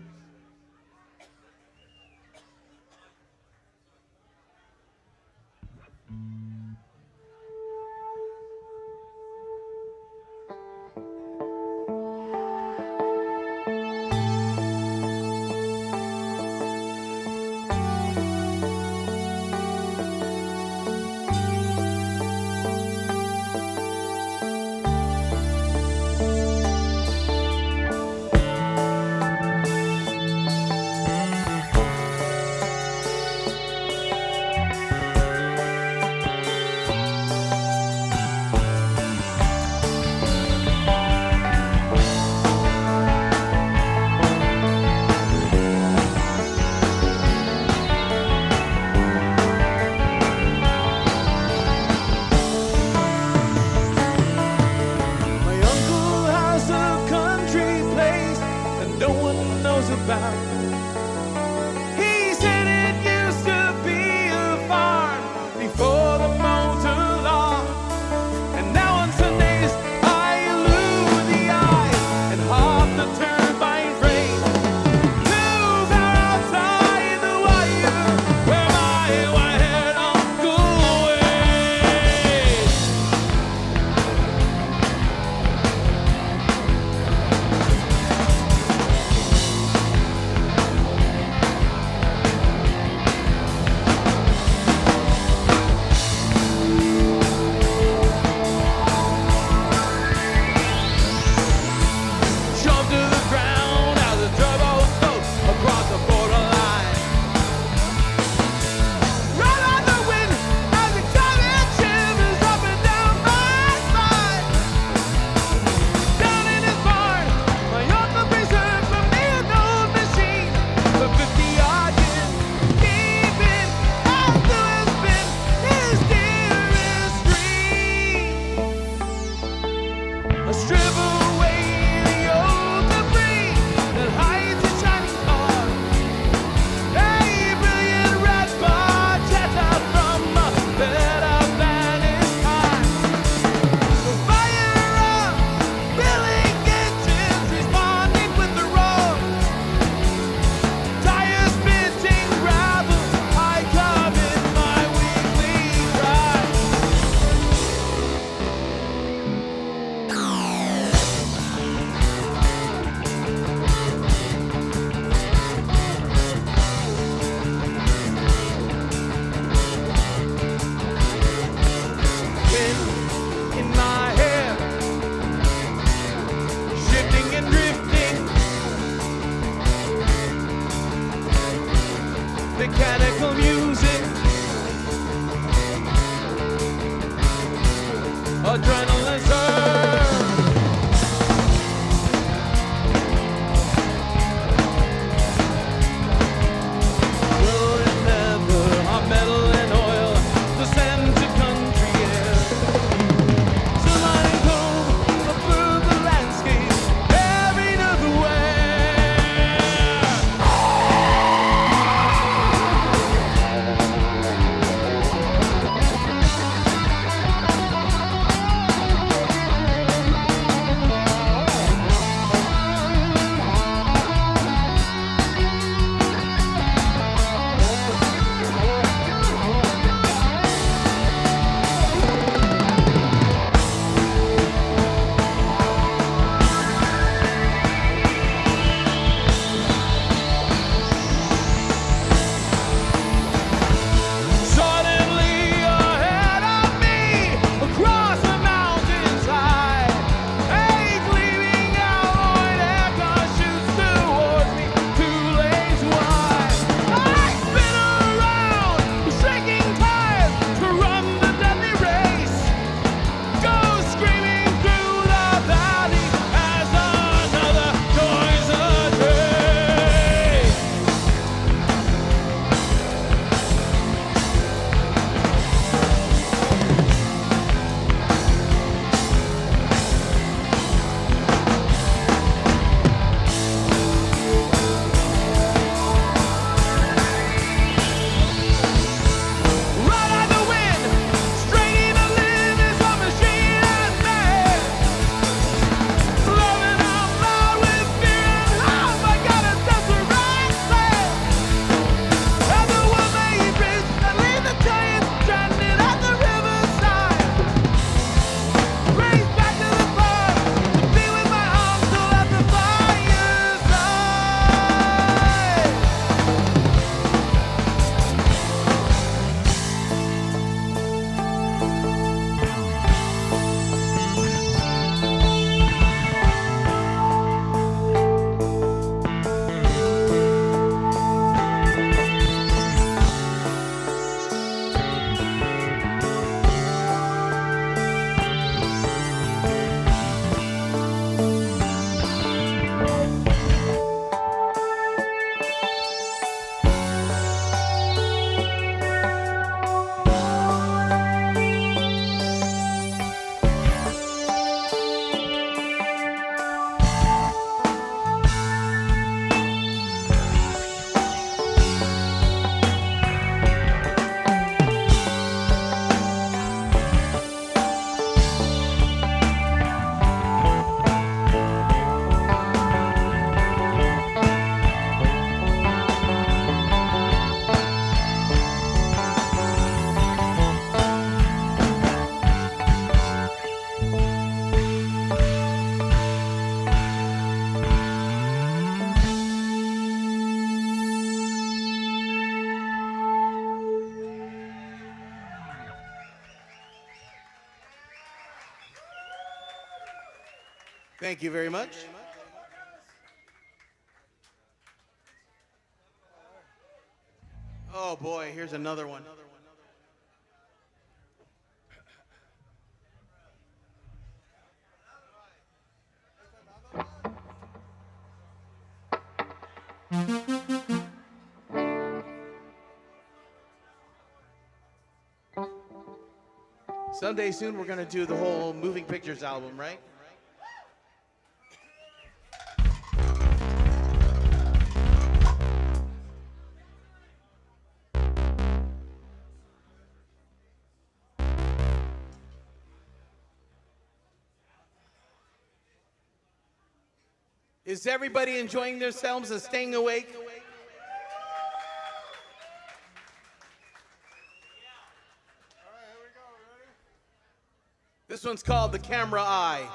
Speaker 1: Mechanical music, adrenaline surge. We'll remember our metal and oil, the scented country air. Sunlight home through the landscape, every other way.
Speaker 2: Thank you very much. Oh boy, here's another one. Someday soon we're gonna do the whole Moving Pictures album, right? Is everybody enjoying themselves and staying awake? This one's called The Camera Eye.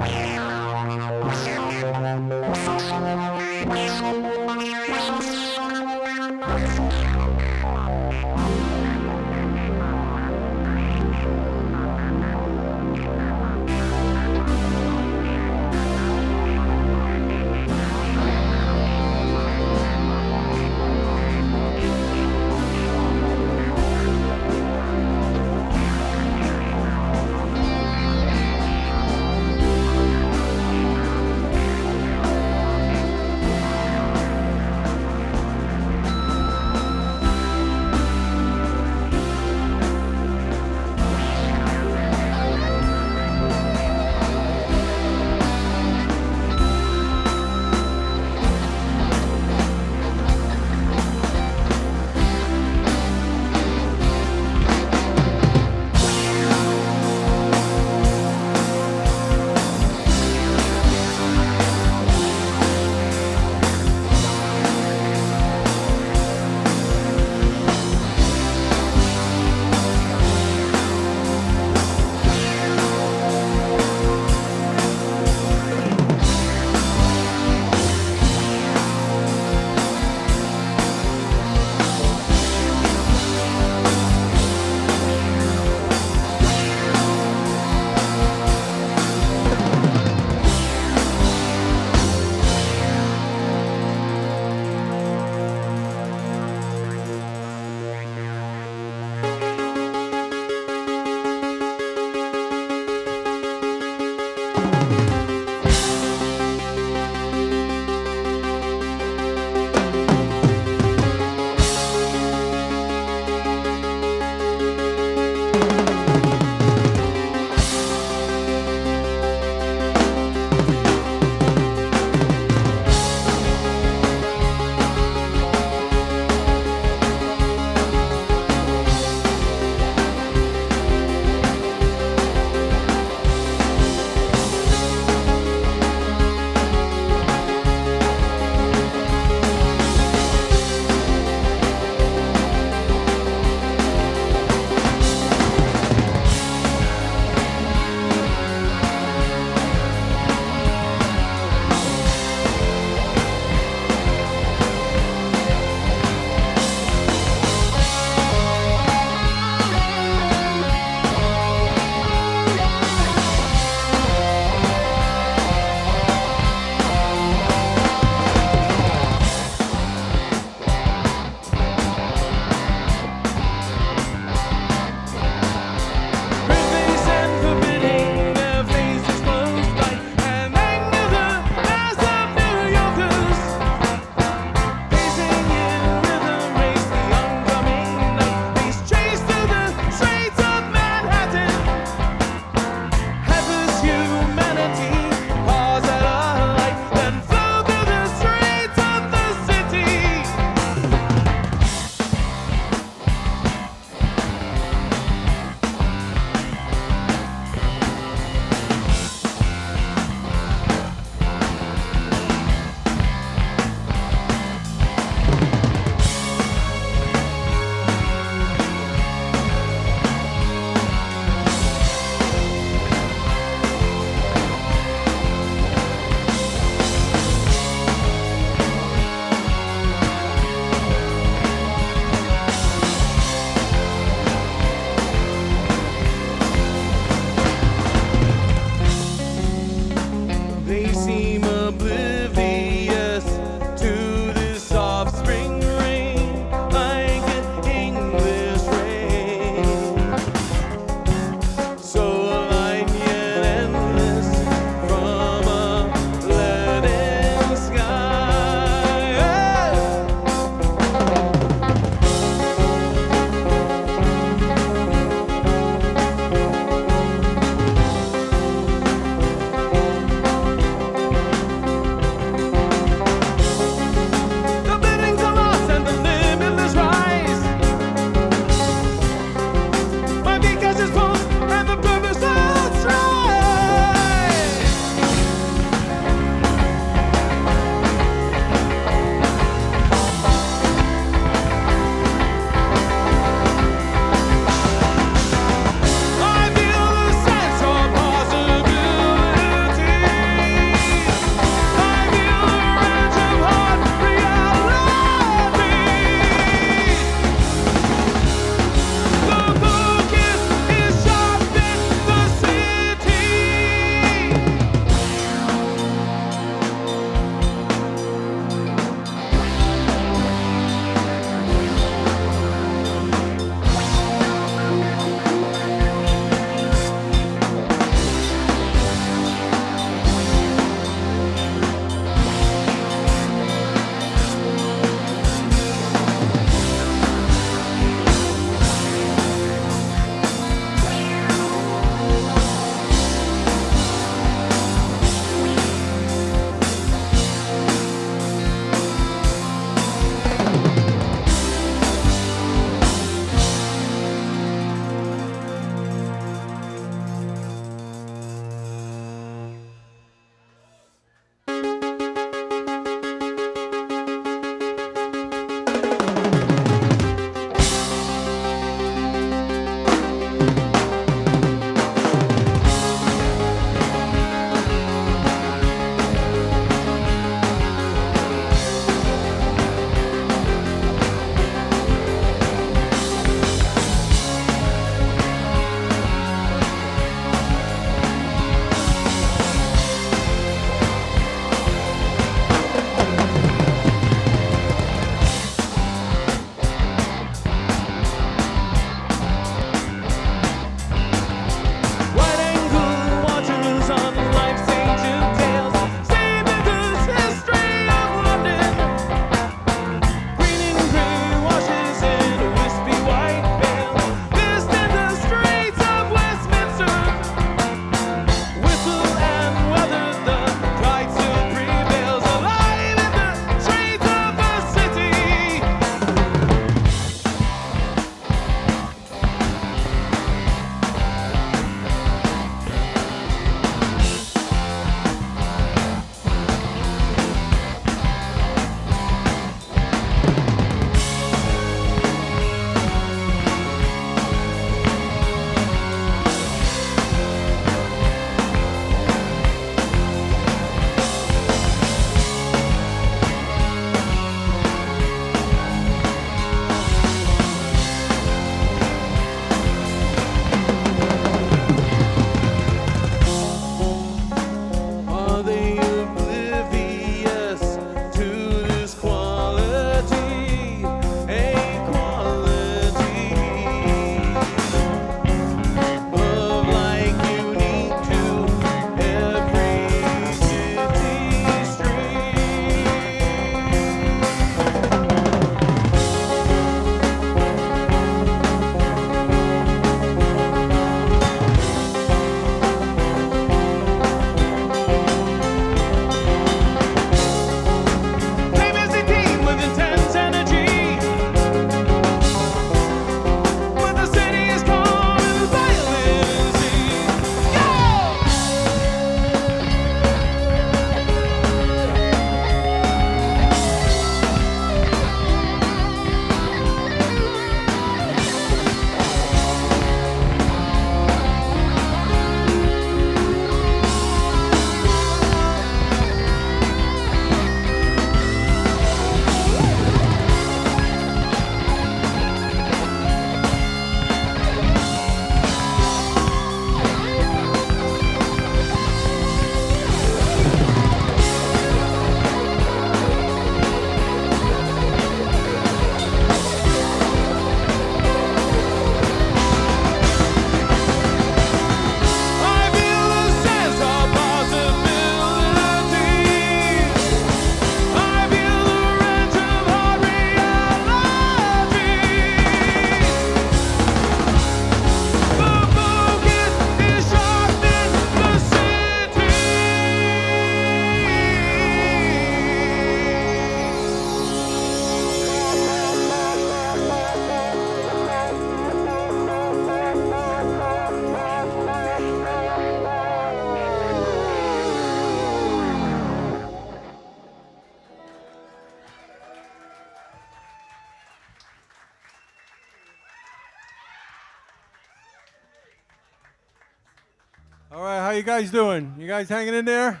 Speaker 3: All right, how you guys doing? You guys hanging in there?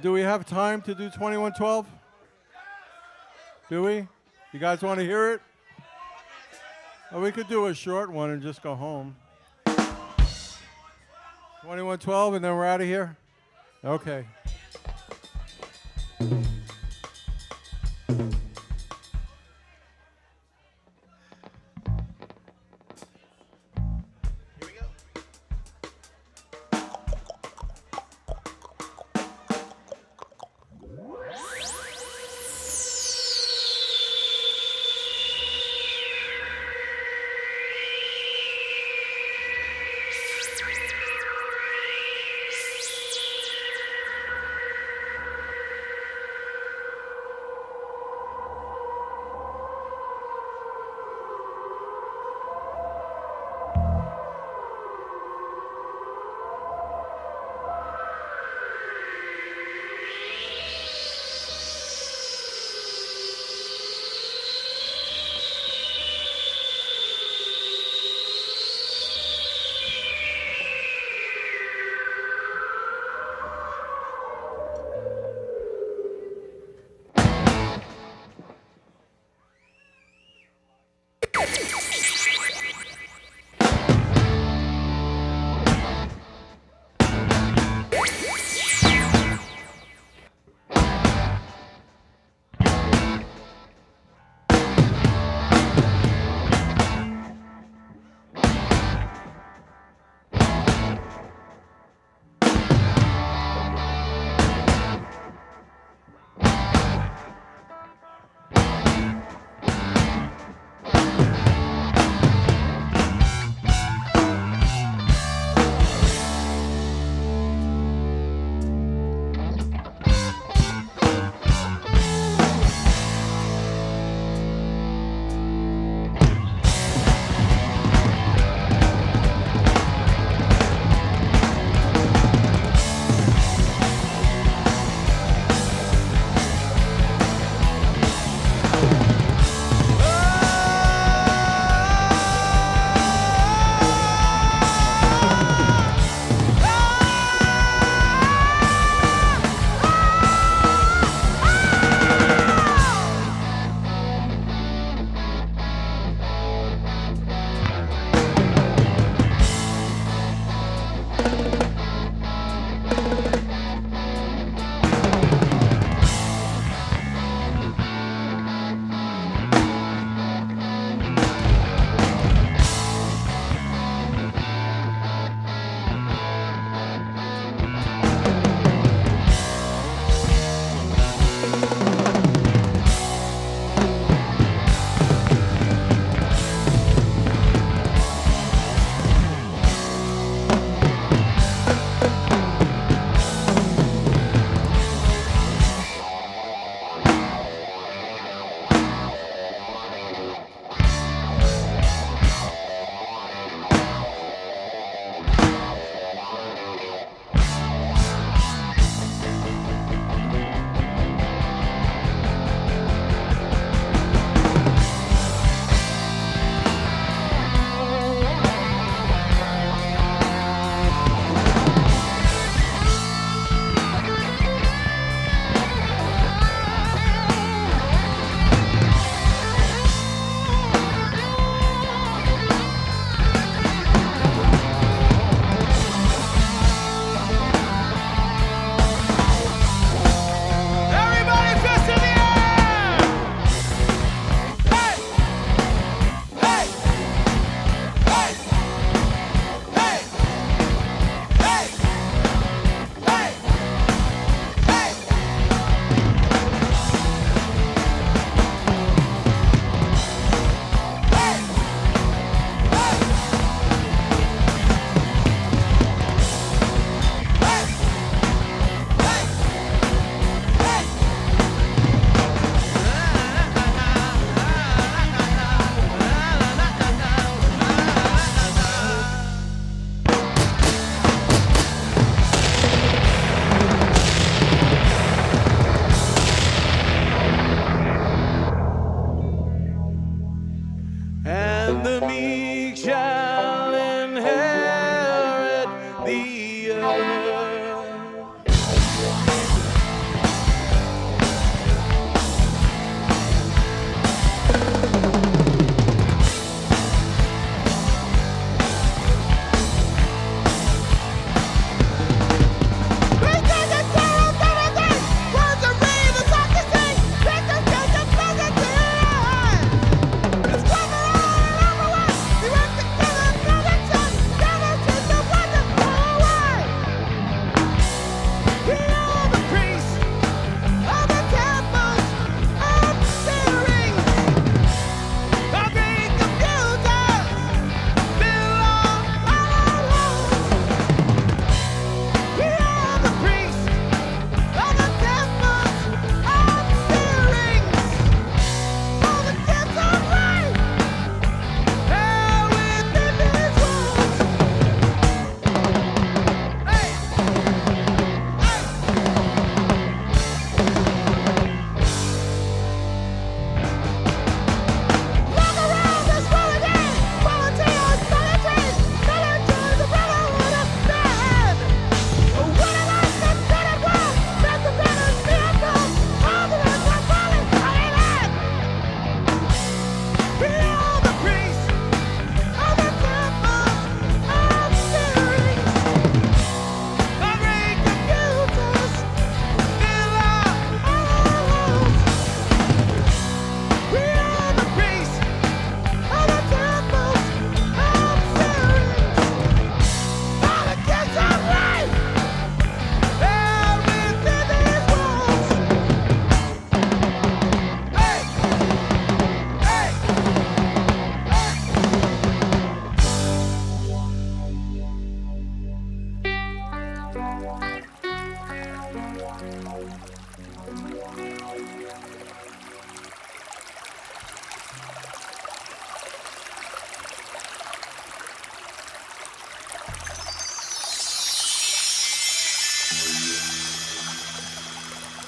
Speaker 3: Do we have time to do 2112? Do we? You guys want to hear it? Or we could do a short one and just go home. 2112 and then we're out of here? Okay.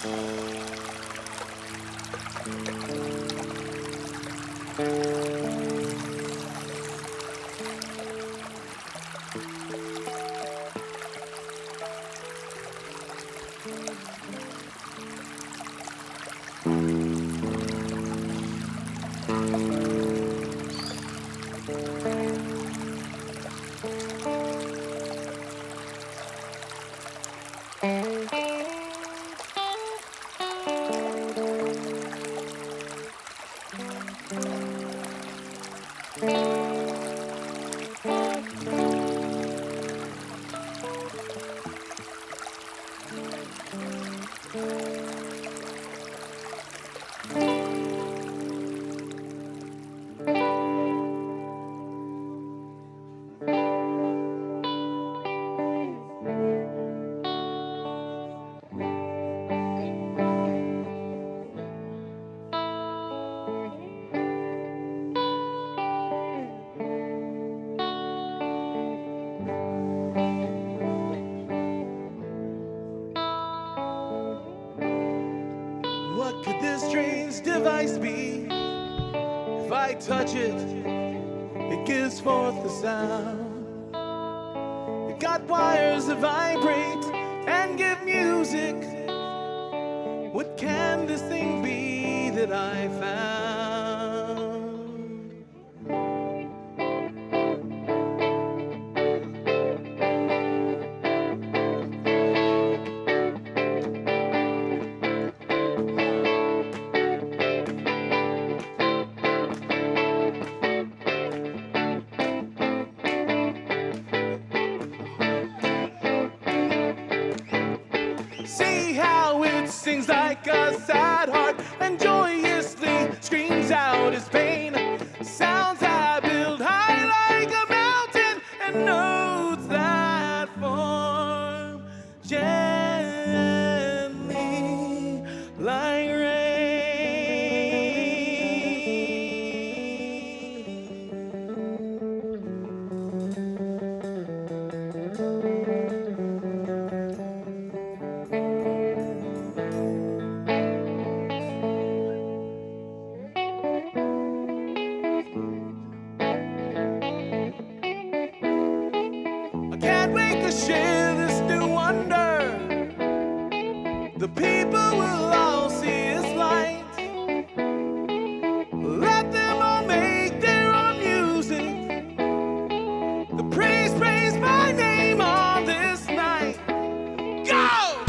Speaker 2: What could this strange device be? If I touch it, it gives forth the sound. It got wires that vibrate and give music. What can this thing be that I found? See how it sings like a sad heart and joyously screams out its pain. Sounds that build high like a mountain and notes that form gently like rain. I can't wait to share this new wonder. The people will all see its light. Let them all make their own music. The praise my name on this night. Go!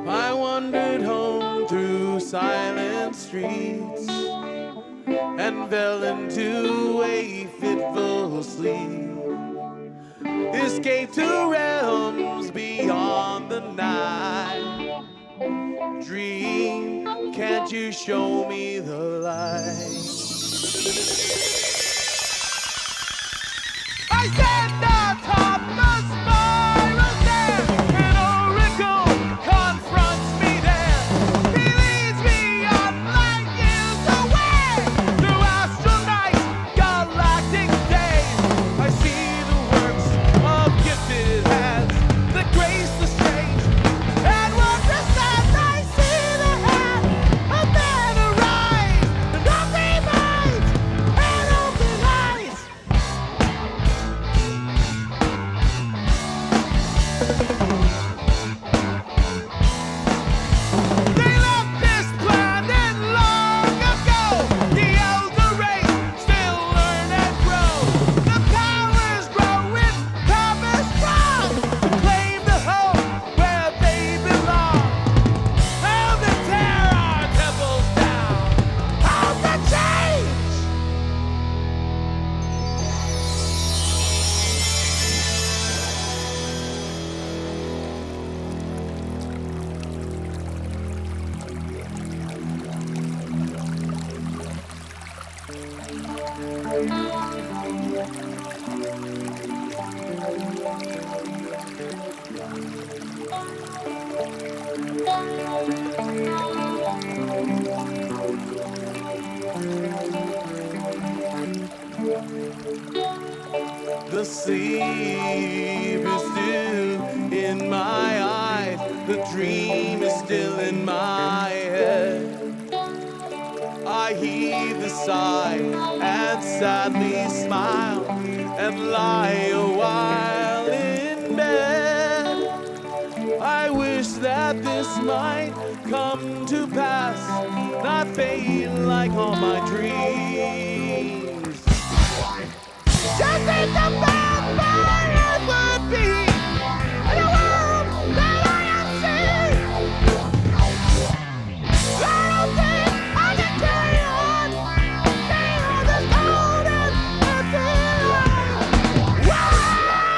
Speaker 2: I wandered home through silent streets and fell into a fitful sleep. Escape to realms beyond the night. Dream, can't you show me the light?
Speaker 1: I stand atop the spiral stair. An oracle confronts me there. He leads me on light years away through astral nights, galactic days. I see the works of gifted hands that grace the strange and wondrous lands. I see the hand of man arise and hungry minds and open eyes. They left this planet long ago. The elder race still learn and grow. The powers grow with purpose strong to claim the home where they belong. How to tear our temples down. How to change.
Speaker 2: The sleep is still in my eyes. The dream is still in my head. I heave the sigh and sadly smile and lie a while in bed. I wish that this might come to pass, not fade like all my dreams.
Speaker 1: Just think about my earth would be in a world that I have seen. I don't think I can carry on beyond this golden empty line. Wow!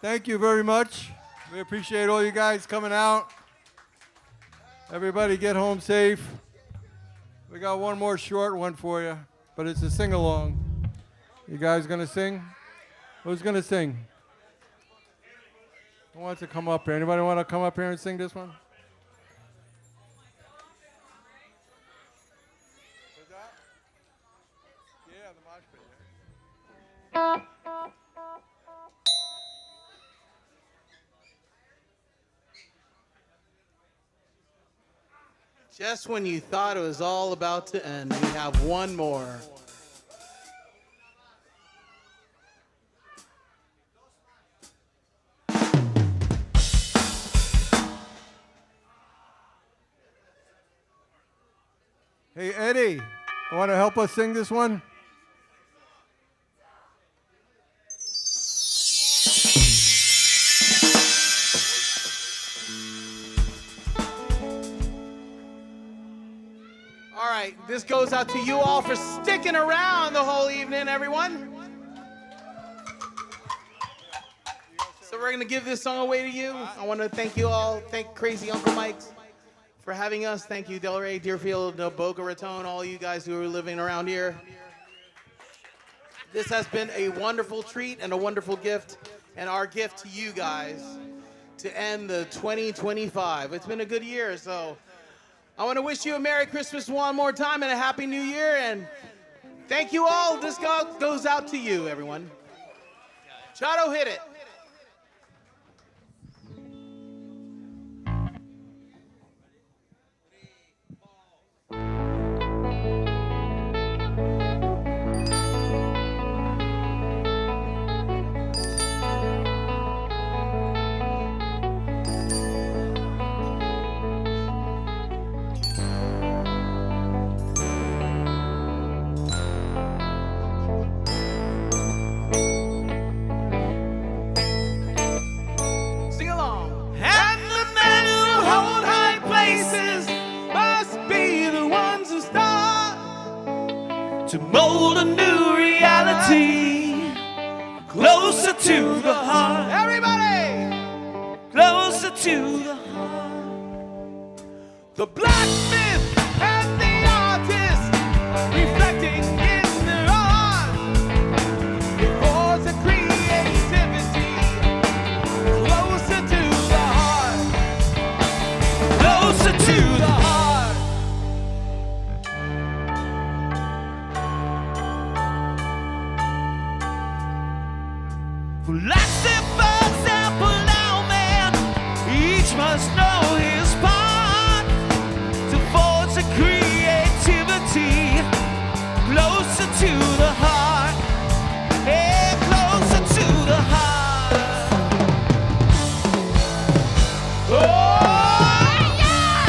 Speaker 3: Thank you very much. We appreciate all you guys coming out. Everybody get home safe. We got one more short one for you, but it's a sing-along. You guys gonna sing? Who's gonna sing? Who wants to come up here? Anybody want to come up here and sing this one? What's that? Yeah, the mosh pit. Yeah.
Speaker 1: Just when you thought it was all about to end, we have one more.
Speaker 3: Hey, Eddie, you want to help us sing this one?
Speaker 1: All right, this goes out to you all for sticking around the whole evening, everyone. So we're gonna give this song away to you. I want to thank you all. Thank Crazy Uncle Mike's for having us. Thank you, Delray, Deerfield, Boca Raton, all you guys who are living around here. This has been a wonderful treat and a wonderful gift, and our gift to you guys to end the 2025. It's been a good year, so I want to wish you a Merry Christmas one more time and a Happy New Year, and thank you all. This goes out to you, everyone. Chato, hit it.
Speaker 2: To mold a new reality closer to the heart.
Speaker 1: Everybody!
Speaker 2: Closer to the heart.
Speaker 1: The blacksmith and the artist reflecting in their art. It was a creativity closer to the heart.
Speaker 2: Closer to the heart. Like for example now, man, each must know his part to forge a creativity closer to the heart, yeah, closer to the heart. Oh, yeah!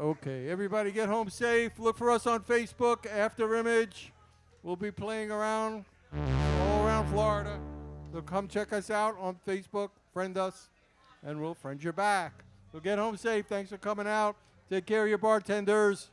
Speaker 3: Okay, everybody get home safe. Look for us on Facebook, Afterimage. We'll be playing around all around Florida. So come check us out on Facebook, friend us, and we'll friend you back. So get home safe. Thanks for coming out. Take care of your bartenders.